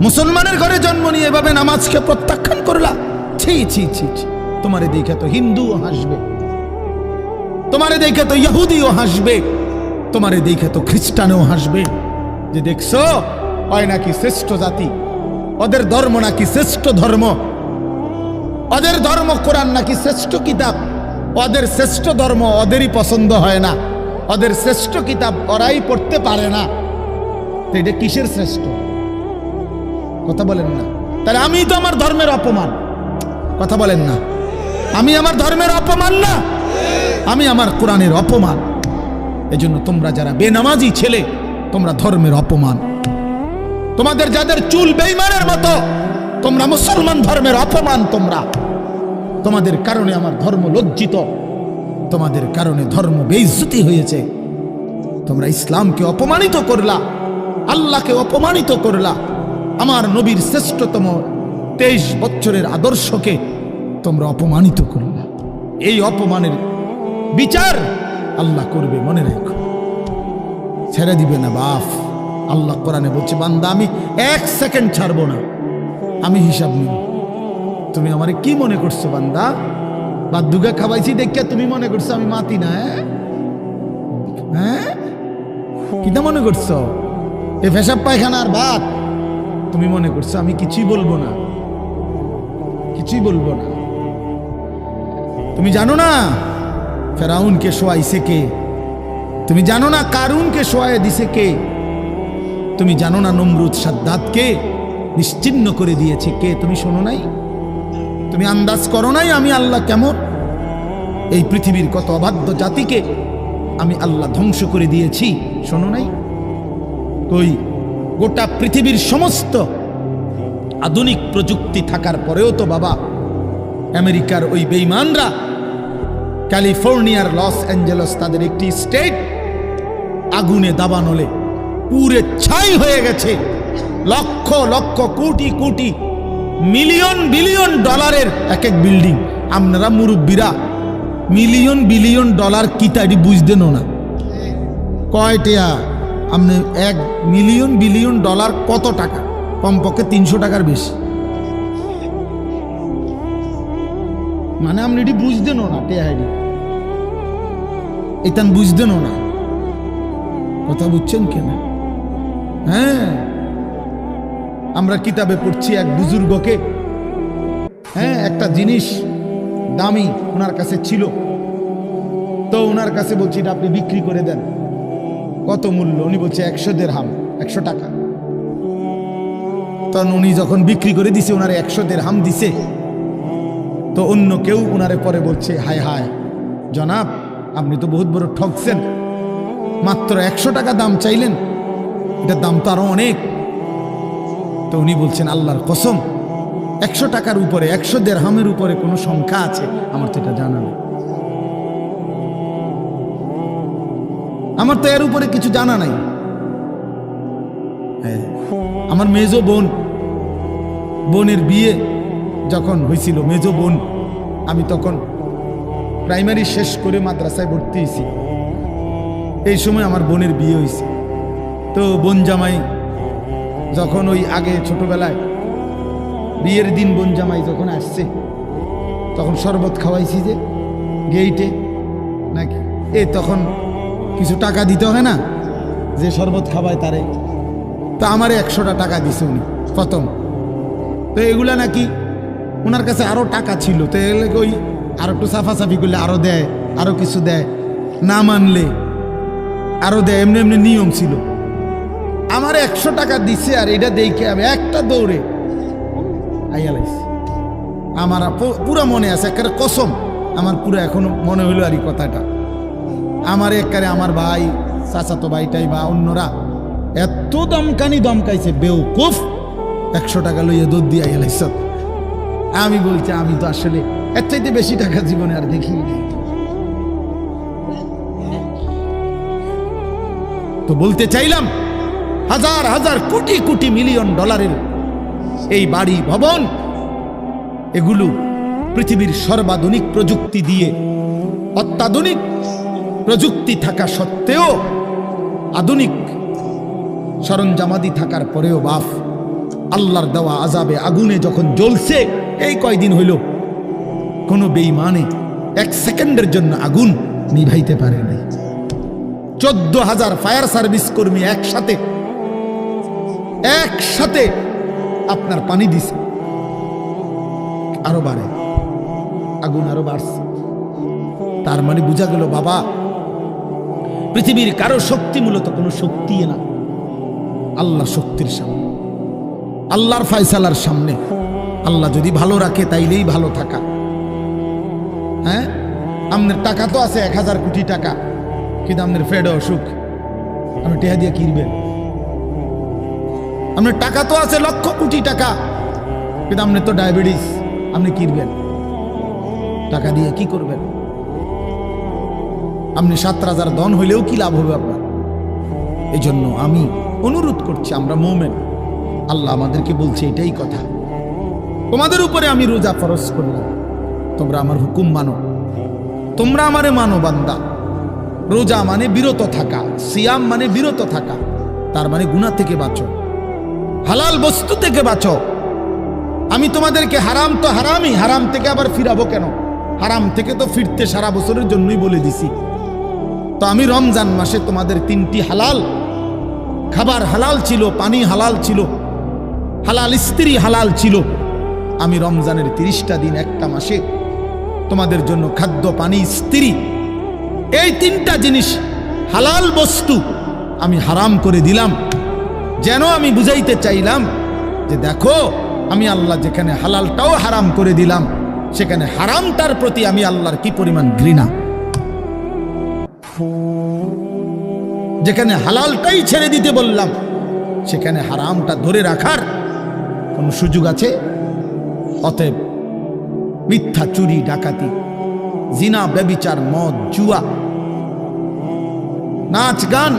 মুসলমানের ঘরে জন্ম নিয়ে এভাবে নামাজকে প্রত্যাখ্যান করলা। ছি ছি ছি ছি, তোমারে দেখে তো হিন্দুও হাসবে, তোমারে দেখে তো ইহুদিও হাসবে, তোমারে দেখে তো খ্রিস্টানও হাসবে যে দেখছো হয় নাকি শ্রেষ্ঠ জাতি, ওদের ধর্ম নাকি শ্রেষ্ঠ ধর্ম, ওদের ধর্ম কোরআন নাকি শ্রেষ্ঠ কিতাব, ওদের শ্রেষ্ঠ ধর্ম ওদেরই পছন্দ হয় না, ওদের শ্রেষ্ঠ কিতাব ওরাই পড়তে পারে না। তো এটা কিসের শ্রেষ্ঠ? কথা বলেন না। তাহলে আমি তো আমার ধর্মের অপমান। কথা বলেন না, আমি আমার ধর্মের অপমান না, আমি আমার কোরআনের অপমান। এজন্য তোমরা যারা বেনামাজি ছেলে, তোমরা ধর্মের অপমান। তোমাদের যাদের চুল বেঈমানের মতো, তোমরা মুসলমান ধর্মের অপমান। তোমাদের কারণে আমার ধর্ম লজ্জিত, তোমাদের কারণে ধর্ম বেইজ্জতি হয়েছে। তোমরা ইসলামকে অপমানিত করলা, আল্লাহকে অপমানিত করলা, আমার নবীর শ্রেষ্ঠতম 23 বছরের আদর্শকে তোমরা অপমানিত করলা। এই অপমানের বিচার আল্লাহ করবে, মনে রাখো, ছেড়ে দিবে না বাপ। আল্লাহ কোরআনে বলছে, বান্দা আমি 1 সেকেন্ড ছাড়বো না, আমি হিসাব নিব। তুমি আমারে কি মনে করছো বান্দা? বাদ দুগা খাওয়াইছি দেখিয়া তুমি মনে করছো আমি মাতি না? হ্যাঁ, কিটা মনে করছো? এ পেশাব পায়খানার ভাত তুমি মনে করছো আমি কিছুই বলবো না, কিছুই বলবো না। তুমি জানো না ফেরাউনকে শোয়াইছে কে? তুমি জানো না কারুনকে শোয়াই দিছে কে? তুমি জানো না নমরুদ সাদ্দাতকে নিশ্চিহ্ন করে দিয়েছে কে? তুমি শোনো নাই? তুমি আন্দাজ করো নাই আমি আল্লাহ কেমন? এই পৃথিবীর কত অবাধ্য জাতিকে আমি আল্লাহ ধ্বংস করে দিয়েছি, শোনো নাই? ওই গোটা পৃথিবীর সমস্ত আধুনিক প্রযুক্তি থাকার পরেও তো বাবা আমেরিকার ওই বেঈমানরা, ক্যালিফোর্নিয়ার লস অ্যাঞ্জেলস তাদের একটি স্টেট আগুনে দাবানলে পুরে ছাই হয়ে গেছে। লক্ষ লক্ষ কোটি কোটি মিলিয়ন বিলিয়ন ডলারের এক এক বিল্ডিং। আপনারা মুরব্বীরা মিলিয়ন বিলিয়ন ডলার কি তাই বুঝতেন না? কয়টা আপনি 1 মিলিয়ন বিলিয়ন ডলার কত টাকা? কমপক্ষে 300 টাকার বেশি। মানে আপনি এটি বুঝতেন না, টেহাইডি এটা বুঝতেন না। কথা বুঝছেন কেন? হ্যাঁ, আমরা কিতাবে পড়ছি এক বুজুর্গকে, হ্যাঁ, একটা জিনিস দামি ওনার কাছে ছিল, তো ওনার কাছে বলছি এটা আপনি বিক্রি করে দেন। কত মূল্য? উনি বলছে 100 দিরহাম, 100 টাকা। তখন উনি যখন বিক্রি করে দিছে, ওনার 100 দিরহাম দিছে। তো অন্য কেউ উনারে পরে বলছে, হায় হায় জনাব, আপনি তো বহুত বড় ঠকছেন, মাত্র 100 টাকা দাম চাইলেন, এটার দাম তো আরো অনেক। তো উনি বলছেন, আল্লাহর কসম, 100 টাকার উপরে, 100 দিরহামের উপরে কোনো সংখ্যা আছে আমার তো এটা জানা নেই, আমার তো এর উপরে কিছু জানা নাই। আমার মেজো বোনের বিয়ে যখন হয়েছিল, মেজো বোন, আমি তখন প্রাইমারি শেষ করে মাদ্রাসায় ভর্তি হয়েছি, এই সময় আমার বোনের বিয়ে হয়েছে। তো বোন জামাই যখন ওই আগে ছোটবেলায় বিয়ের দিন বোন জামাই যখন আসছে, তখন শরবত খাওয়াইছি যে গেইটে নাকি, তখন কিছু টাকা দিতে হয় না, যে শরবত খাওয়ায় তারে। তো আমারে 100টা টাকা দিছে উনি প্রথম। তো এগুলা নাকি ওনার কাছে আরো টাকা ছিল, তো এগুলো ওই আরো একটু সাফাসাফি করলে আরো দেয়, আরো কিছু দেয়, না মানলে আরো দেয়, এমনি এমনি নিয়ম ছিল। আমার 100 টাকা দিছে, আর এটা দেখে আমি একটা দৌড়ে আইয়া লাইছি। আমার পুরা মনে আছে, একেবারে কসম, আমার পুরো এখনো মনে হইলো আর এই কথাটা। আমার একেবারে আমার ভাই, চাচাতো ভাইটাই বা অন্যরা এত দমকাইছে, বেউকুফ, 100 টাকা লইয়া দৌড় দিয়ে আইয়া লাইছ। আমি বলছি, আমি তো আসলে এর চাইতে বেশি টাকা জীবনে আর দেখি। তো বলতে চাইলাম, হাজার হাজার কোটি কোটি মিলিয়ন ডলারের এই বাড়ি ভবন, এগুলো পৃথিবীর সর্বাধুনিক প্রযুক্তি দিয়ে, অত্যাধুনিক প্রযুক্তি থাকা সত্ত্বেও, আধুনিক সরঞ্জামাদি থাকার পরেও বাপ আল্লাহর দেওয়া আযাবে আগুনে যখন জ্বলছে, এই কয়দিন হইল কোনো বেঈমানে 1 সেকেন্ডের জন্য আগুন নিভাইতে পারে নাই। 14,000 ফায়ার সার্ভিস কর্মী একসাথে আপনার পানি দিছে, আরো বাড়ে, আগুন আরো বাড়ছে। তার মানে বোঝা গেল বাবা, পৃথিবীর কারো শক্তি মূলত কোনো শক্তি না, আল্লাহ শক্তির সামনে, আল্লাহর ফয়সালার সামনে। আল্লাহ যদি ভালো রাখে তাইলেই ভালো থাকা। হ্যাঁ, আপনার টাকা তো আছে 1000 কোটি টাকা, কিন্তু আপনার ফেড অসুখ, আপনি টেহা দিয়ে কিনবেন। আপনার টাকা তো আছে লক্ষ কোটি টাকা, কিন্তু আপনার তো ডায়াবেটিস, আপনি কিনবেন টাকা দিয়ে কি করবেন? আপনি 7 রাজার ধন হইলেও কি লাভ হবে আপনার? এই জন্য আমি অনুরোধ করছি, আমরা মুমিন, আল্লাহ আমাদেরকে বলছে এটাই কথা, তোমাদের উপরে আমি রোজা ফরজ করলাম, তোমরা আমার হুকুম মানো, তোমরা আমারে মানো বান্দা। রোজা মানে বিরত থাকা, সিয়াম মানে বিরত থাকা, তার মানে গুনাহ থেকে বাঁচো, হালাল বস্তু থেকে বাঁচো। আমি তোমাদেরকে হারাম তো হারামই, হারাম থেকে আবার ফিরাবো কেন? হারাম থেকে তো ফিরতে সারা বছরের জন্যই বলে দিছি। তো আমি রমজান মাসে তোমাদের 3টি হালাল খাবার হালাল ছিল, পানি হালাল ছিল, হালাল স্ত্রী হালাল ছিল। আমি রমজানের 30টা দিন, একটা মাসে তোমাদের জন্য খাদ্য, পানি, স্ত্রী, এই 3টা জিনিস হালাল বস্তু আমি হারাম করে দিলাম। যেন আমি বুঝাইতে চাইলাম যে দেখো, আমি আল্লাহ যেখানে হালালটাও হারাম করে দিলাম, সেখানে হারামটার প্রতি আমি আল্লাহর কি পরিমাণ ঘৃণা। যেখানে হালালটাই ছেড়ে দিতে বললাম, সেখানে হারামটা ধরে রাখার কোন সুযোগ আছে? অতএব মিথ্যা, চুরি, ডাকাতি, জিনা, ব্যভিচার, মদ, জুয়া, নাচ, গান,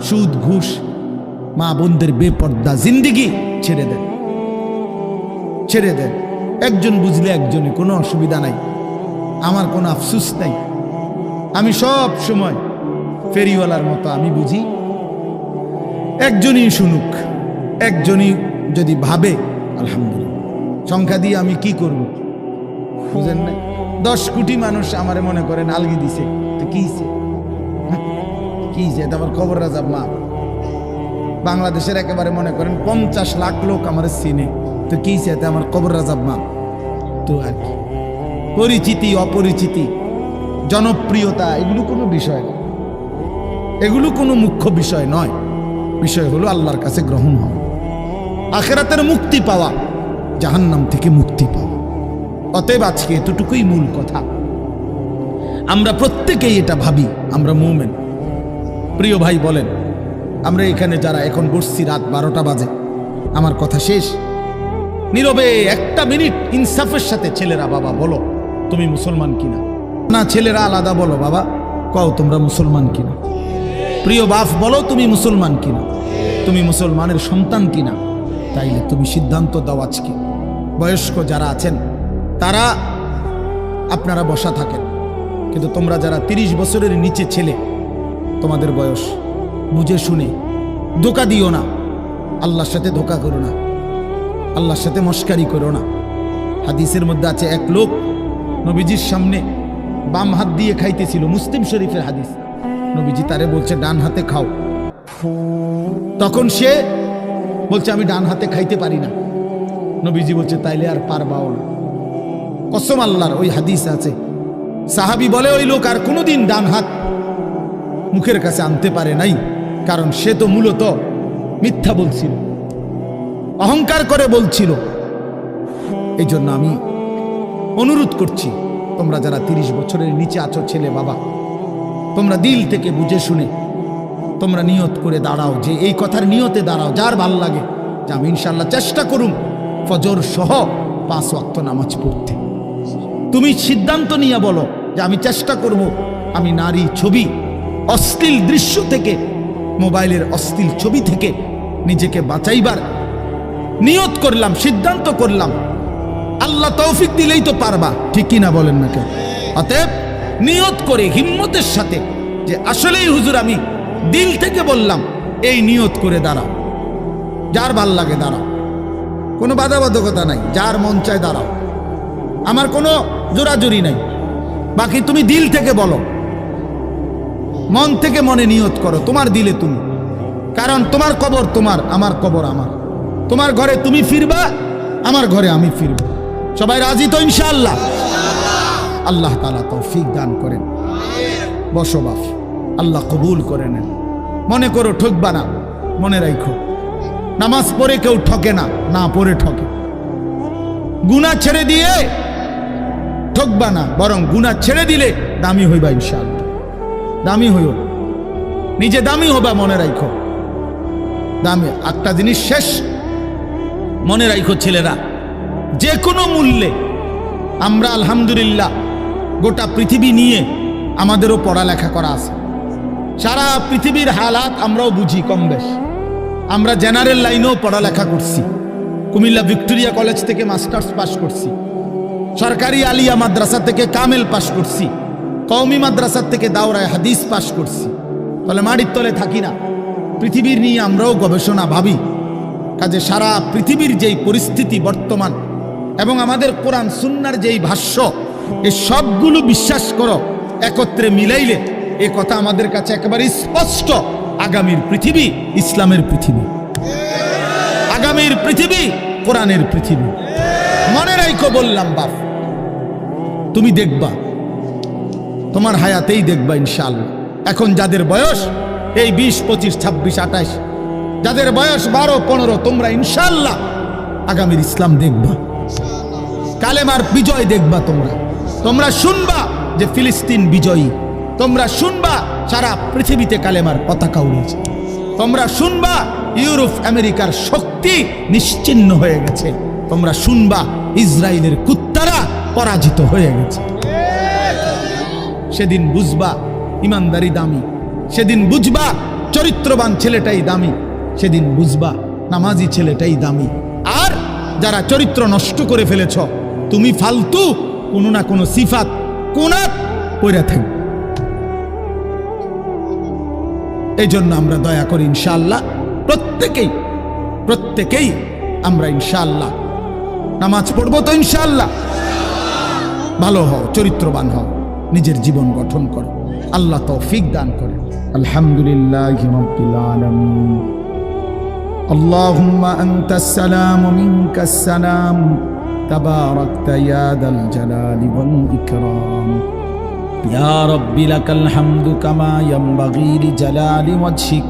সুদ, ঘুষ, মা বোনদের বেপর্দা জিন্দেগি ছেড়ে দেন, ছেড়ে দেন। একজন বুঝলে একজনে, কোনো অসুবিধা নাই, আমার কোনো আফসুস নাই। আমি সব সময় ফেরিওয়ালার মতো আমি বুঝি, একজনই শুনুক, একজনই যদি ভাবে আলহামদুলিল্লাহ, সংখ্যা দিয়ে আমি কি করব? বুঝেন না? 10 কোটি মানুষ আমারে মনে করেন আলগি দিছে, তো কিছে কিছে, আমার খবর রাজাব মা। বাংলাদেশের একেবারে মনে করেন 50 লাখ লোক আমার চিনে, তো কিছে, আমার খবর রাজাব মা। তো আর কি, পরিচিতি, অপরিচিতি, জনপ্রিয়তা, এগুলো কোনো বিষয় না, এগুলো কোনো মুখ্য বিষয় নয়। বিষয় হলো আল্লাহর কাছে গ্রহণ হওয়া, আখিরাতের মুক্তি পাওয়া, জাহান্নাম থেকে মুক্তি পাওয়া। অতএব আজকে এতটুকুই মূল কথা। আমরা প্রত্যেকেই এটা ভাবি আমরা মুমিন। প্রিয় ভাই বলেন, আমরা এখানে যারা এখন বসছি রাত 12টা বাজে, আমার কথা শেষ, নীরবে একটা মিনিট ইনসাফের সাথে ছেলেরা বাবা বলো তুমি মুসলমান কিনা। না ছেলেরা আলাদা বলো বাবা কও তোমরা মুসলমান কিনা। প্রিয় বাপ বলো তুমি মুসলমান কিনা, তুমি মুসলমানের সন্তান কিনা। তাইলে তুমি সিদ্ধান্ত দাও আজকে। বয়স্ক যারা আছেন তারা আপনারা বসা থাকেন, কিন্তু তোমরা যারা 30 বছরের নিচে ছেলে, তোমাদের বয়স, বুঝে শুনে ধোঁকা দিও না, আল্লাহর সাথে ধোঁকা করো না, আল্লাহর সাথে মস্কারি করো না। হাদিসের মধ্যে আছে এক লোক নবীজির সামনে বাম হাত দিয়ে খাইতেছিল, মুসলিম শরীফের হাদিস। নবীজি তারে বলছে ডান হাতে খাও, তখন সে বলছে আমি ডান হাতে খাইতে পারি না। নবীজি বলছে তাইলে আর পারবাও না। কসম আল্লাহর, ওই হাদিস আছে। সাহাবী বলে ওই লোক আর কোনোদিন ডান হাত মুখের কাছে আনতে পারে নাই, কারণ সে তো মূলত মিথ্যা বলছিল, অহংকার করে বলছিল। এই জন্য আমি অনুরোধ করছি, তোমরা যারা 30 বছরের নিচে আছো ছেলে বাবা, তোমরা দিল থেকে বুঝে শুনে তোমরা নিয়ত করে দাঁড়াও, যে এই কথার নিয়তে দাঁড়াও যার ভাল লাগে যে আমি ইনশাল্লাহ চেষ্টা করুম ফজর সহ 5 ওয়াক্ত নামাজ পড়তে। তুমি সিদ্ধান্ত নিয়ে বলো যে আমি চেষ্টা করব আমি নারী ছবি, অশ্লীল দৃশ্য থেকে, মোবাইলের অশ্লীল ছবি থেকে নিজেকে বাঁচাইবার নিয়ত করলাম, সিদ্ধান্ত করলাম। আল্লাহ তৌফিক দিলেই তো পারবা, ঠিক কিনা বলেন না কেন? অতএব নিয়ত করে হিম্মতের সাথে যে আসলেই হুজুর আমি দিল থেকে বললাম, এই নিয়ত করে দাঁড়াও। যার ভাল লাগে দাঁড়াও, কোনো বাধাবাধকতা নাই, যার মন চায় দাঁড়াও, আমার কোনো জোরাজুরি নাই। বাকি তুমি দিল থেকে বলো, মন থেকে মনে নিয়ত করো, তোমার দিলে তুমি। কারণ তোমার কবর তোমার, আমার কবর আমার। তোমার ঘরে তুমি ফিরবা, আমার ঘরে আমি ফিরব। সবাই রাজি তো ইনশাআল্লাহ? আল্লাহ তাআলা তৌফিক দান করেন। বসো বাপ, আল্লাহ কবুল করে নেন। মনে করো ঠকবা না, মনে রাখো নামাজ পড়ে কেউ ঠকে না, না পড়ে ঠকে। গুনাহ ছেড়ে দিয়ে ঠকবা না, বরং গুনাহ ছেড়ে দিলে দামি হইবা ইনশাআল্লাহ। দামি হইও, নিজে দামি হবা, মনে রাখো দামি। একটা জিনিস শেষ মনে রাখো ছেলেরা, যে কোনো মূল্যে আমরা আলহামদুলিল্লাহ গোটা পৃথিবী নিয়ে আমাদেরও পড়ালেখা করা আছে। সারা পৃথিবীর হালাত আমরাও বুঝি কম বেশ। আমরা জেনারেল লাইনেও পড়ালেখা করছি, কুমিল্লা ভিক্টোরিয়া কলেজ থেকে মাস্টার্স পাস করছি, সরকারি আলিয়া মাদ্রাসা থেকে কামেল পাস করছি, কওমি মাদ্রাসা থেকে দাওরায়ে হাদিস পাস করছি। তাহলে মাটির তলে থাকি না, পৃথিবীর নিয়ে আমরাও গবেষণা ভাবি। কাজে সারা পৃথিবীর যেই পরিস্থিতি বর্তমান এবং আমাদের কোরআন সুন্নাহর যেই ভাষ্য, এই সবগুলো বিশ্বাস করো, একত্রে মিলাইলে এ কথা আমাদের কাছে একেবারে স্পষ্ট। আগামীর পৃথিবী ইসলামের পৃথিবী, আগামীর পৃথিবী কোরআনের পৃথিবী। মনে রাখো বললাম বাপ, তুমি দেখবা, তোমার হায়াতেই দেখবা ইনশাআল্লাহ। এখন যাদের বয়স এই 20, 25, 26, 28, যাদের বয়স 12, 15, তোমরা ইনশাআল্লাহ আগামীর ইসলাম দেখবা, কালেমার বিজয় দেখবা। তোমরা শুনবা যে ফিলিস্তিন বিজয়ী, তোমরা শুনবা সারা পৃথিবীতে কালেমার পতাকা উড়েছে, তোমরা শুনবা ইউরোপ আমেরিকার শক্তি নিশ্চিহ্ন হয়ে গেছে, তোমরা শুনবা ইসরায়েলের কুত্তারা পরাজিত হয়ে গেছে। সেদিন বুঝবা ইমানদারি দামি, সেদিন বুঝবা চরিত্রবান ছেলেটাই দামি, সেদিন বুঝবা নামাজি ছেলেটাই দামি। আর যারা চরিত্র নষ্ট করে ফেলেছ, তুমি ফালতু কোনো না কোনো সিফাত কোনাত পড়ে থাকবে। এই জন্য আমরা দয়া করি ইনশাআল্লাহ প্রত্যেকেই আমরা ইনশাআল্লাহ নামাজ পড়বো তো ইনশাআল্লাহ। ভালো হও, চরিত্রবান হও, নিজের জীবন গঠন করো, আল্লাহ তৌফিক দান করেন। আলহামদুলিল্লাহি রাব্বিল আলামিন। আল্লাহুম্মা আনতাস সালাম ওয়া মিনকাস সালাম, তাবারাকতা ইয়া দাল জালালি ওয়াল ইকরাম। ইয়া রাব্বি লাকাল হামদু কামা ইয়ানবাগি লিজালালি ওয়াজহিক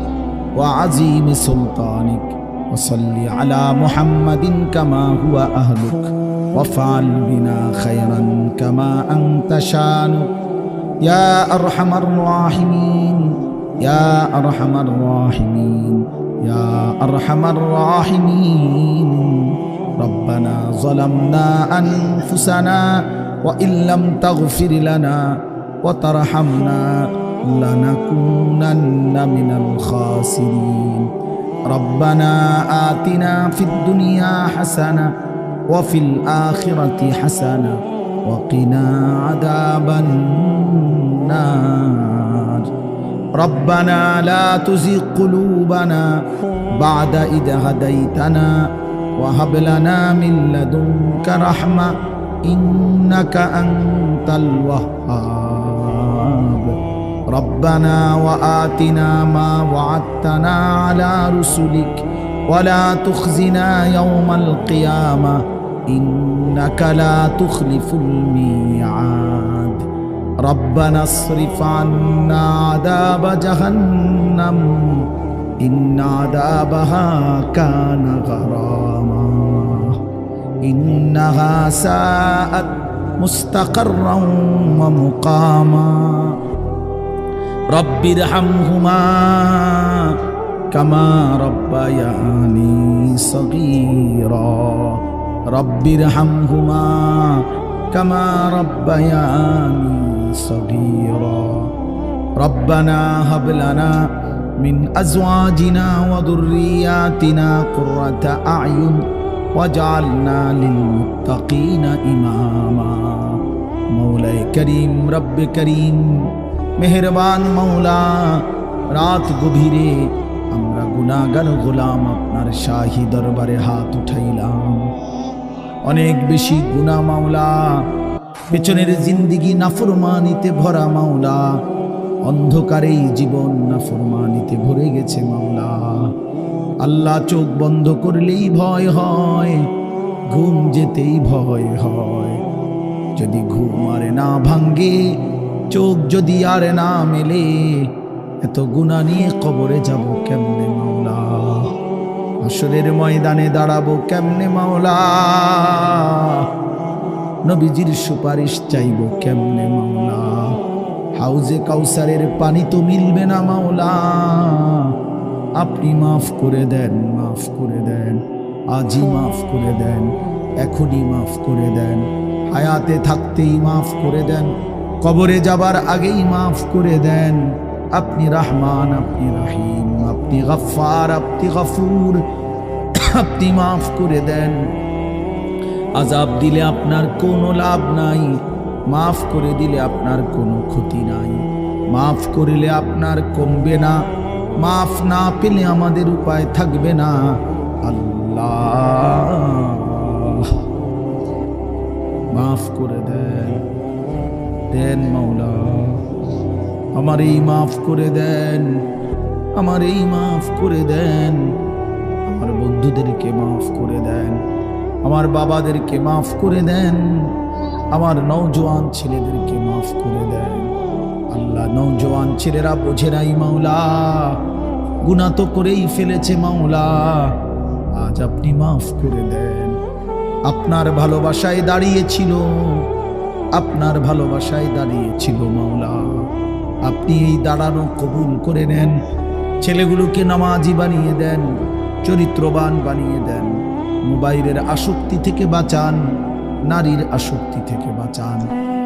ওয়া আযীমি সুলতানিক। ওয়া সাল্লি আলা মুহাম্মাদিন কামা হুয়া আহলুক وافعل بنا خيرا كما أنت شانك يا أرحم الراحمين يا أرحم الراحمين يا أرحم الراحمين ربنا ظلمنا أنفسنا وإن لم تغفر لنا وترحمنا لنكونن من الخاسرين ربنا آتنا في الدنيا حسنة وفي الآخرة حسنة وقنا عذاب النار ربنا لا تزغ قلوبنا بعد إذ هديتنا وهب لنا من لدنك رحمة إنك أنت الوهاب ربنا وآتنا ما وعدتنا على رسلك ولا تخزنا يوم القيامة إنك لا تخلف الميعاد ربنا اصرف عنا عذاب جهنم إن عذابها كان غراما إنها ساءت مستقرا ومقاما رب ارحمهما كما ربياني صغيرا رب ارحمهما كما ربياني صغيرا ربنا هب لنا من أزواجنا وذرياتنا قرة أعين واجعلنا للمتقين إماما مولاي كريم رب كريم মেহেরবান মাওলা রাত গভীরে আমরা গুনাহগার গোলাম আপনার শাহী দরবারে হাত উঠাইলাম অনেক বেশি গুনাহ মাওলা পেছনের জিন্দেগি নাফরমানিতে ভরা মাওলা অন্ধকারেই জীবন নাফরমানিতে ভরে গেছে মাওলা আল্লাহ চোখ বন্ধ করলেই ভয় হয় ঘুম যেতেই ভয় হয় যদি ঘুম আর না ভাঙ্গে চোখ যদি আর না মেলে এত গুনাহ নিয়ে কবরে যাব কেমনে মাওলা হাসরের ময়দানে দাঁড়াবো কেমনে মাওলা নবীজির সুপারিশ চাইবো কেমনে মাওলা হাউজে কাউসারের পানি তো মিলবে না মাওলা আপনি মাফ করে দেন মাফ করে দেন আজই মাফ করে দেন এখনই মাফ করে দেন হায়াতে থাকতেই মাফ করে দেন কবরে যাবার আগেই মাফ করে দেন আপনি রহমান আপনি রহিম আপনি গফফার আপনি গফুর আপনি মাফ করে দেন আযাব দিলে আপনার কোনো লাভ নাই মাফ করে দিলে আপনার কোনো ক্ষতি নাই মাফ করলে আপনার কমবে না মাফ না পেলে আমাদের উপায় থাকবে না আল্লাহ মাফ করে দেন দেন মাওলা আমার এই মাফ করে দেন আমার এই মাফ করে দেন আমার বন্ধুদেরকে মাফ করে দেন আমার বাবাদেরকে মাফ করে দেন আমার নওজোয়ান ছেলেদেরকে মাফ করে দেন আল্লাহ নওজোয়ান ছেলেরা বোঝে নাই মাওলা গুনাহ তো করেই ফেলেছে মাওলা আজ আপনি মাফ করে দেন আপনার ভালোবাসায় দাঁড়িয়েছিল আপনার ভালোবাসায় দাঁড়িয়েছিল মাওলা আপনি এই দাঁড়ানো কবুল করে নেন ছেলেগুলোকে নামাজি বানিয়ে দেন চরিত্রবান বানিয়ে দেন মোবাইলের আসক্তি থেকে বাঁচান নারীর আসক্তি থেকে বাঁচান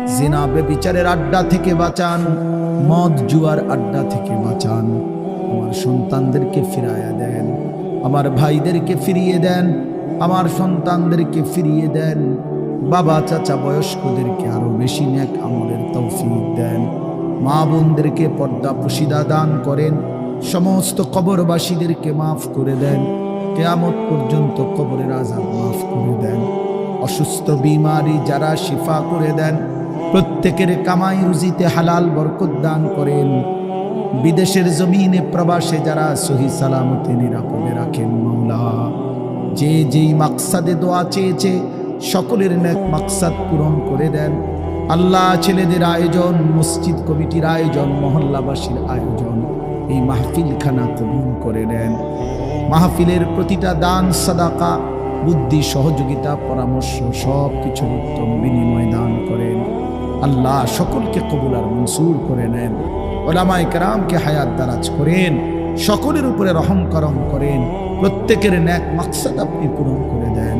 জিনা ব্যভিচারের আড্ডা থেকে বাঁচান মদ জুয়ার আড্ডা থেকে বাঁচান আমার সন্তানদেরকে ফিরাইয়া দেন আমার ভাইদেরকে ফিরিয়ে দেন আমার সন্তানদেরকে ফিরিয়ে দেন বাবা চাচা বয়স্কদেরকে আরো বেশি নেক আমলের তৌফিক দেন মা বোনদেরকে পর্দা পুশিদা দান করেন সমস্ত কবরবাসীদেরকে মাফ করে দেন কিয়ামত পর্যন্ত কবরের আযাব মাফ করে দেন অসুস্থ বিমারি যারা শিফা করে দেন প্রত্যেকের কামাই রুজিতে হালাল বরকত দান করেন বিদেশের জমিনে প্রবাসে যারা সহি সালামতে নিরাপদে রাখেন মাওলা যে যেই মাকসাদে দোয়া চেয়েছে সকলের নেক মাকসাদ পূরণ করে দেন আল্লাহ ছেলেদের আয়োজন মসজিদ কমিটির আয়োজন মহল্লাবাসীর আয়োজন এই মাহফিলখানা কবুল করে নেন মাহফিলের প্রতিটা দান সাদাকা বুদ্ধি, সহযোগিতা, পরামর্শ সব কিছুর উত্তম বিনিময় দান করেন। আল্লাহ সকলকে কবুল আর মনসুর করে নেন। ওলামায়ে কেরামকে হায়াত দারাজ করেন, সকলের উপরে রহম করম করেন, প্রত্যেকের নেক মাকসাদ আপনি পূরণ করে দেন।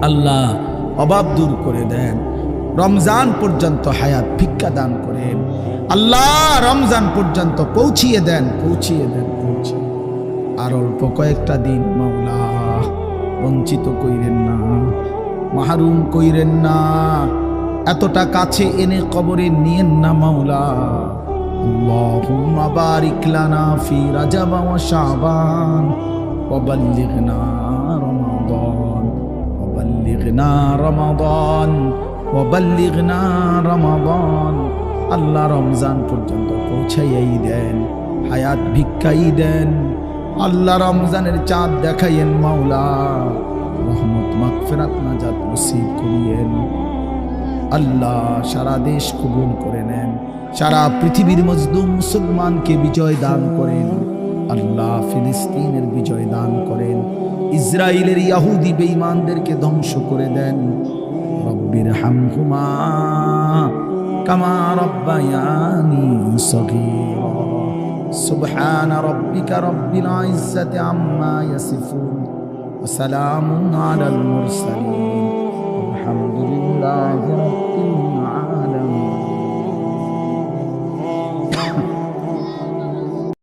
আল্লাহ অভাব দূর করে দেন। রমজান পর্যন্ত হায়াত ভিক্ষা দান করেন। আল্লাহ রমজান পর্যন্ত পৌঁছিয়ে দেন, পৌঁছিয়ে দেন, পৌঁছিয়ে। আর অল্প কয়েকটা দিন মাওলা, বঞ্চিত কইরেন না, মাহরুম কইরেন না, এতটা কাছে এনে কবরে নিয়েন না মাওলা। আল্লাহুম্মা বারিক লানা ফি রাজাব ওয়া শাবান ওয়া বাল্লিগনা রমাদান ওয়া বাল্লিগনা রমাদান ওয়া বাল্লিগনা রমাদান। আল্লাহ রমজান পর্যন্ত পৌঁছাইয়াই দেন, হায়াত ভিক্ষাই দেন। আল্লাহ রমজানের চাঁদ দেখাইয়েন মাওলা, রহমত মাগফিরাত নাজাত নসিব করিয়েন। আল্লাহ সারা দেশ কবুল করে নেন, সারা পৃথিবীর মজলুম মুসলমানকে বিজয় দান করেন। আল্লাহ ফিলিস্তিনের বিজয় দান করেন, ইসরায়েলের ইহুদি বেঈমানদেরকে ধ্বংস করে দেন। রব্বির হামহুমা কামা রব্বায়ানি সগীরা। সুবহান রাব্বিকা রব্বিল ইজ্জাতি আম্মা ইয়াসিফুন ওয়া সালামুন আলাল মুরসালিন। আলহামদুলিল্লাহি রাব্বিল আলামিন।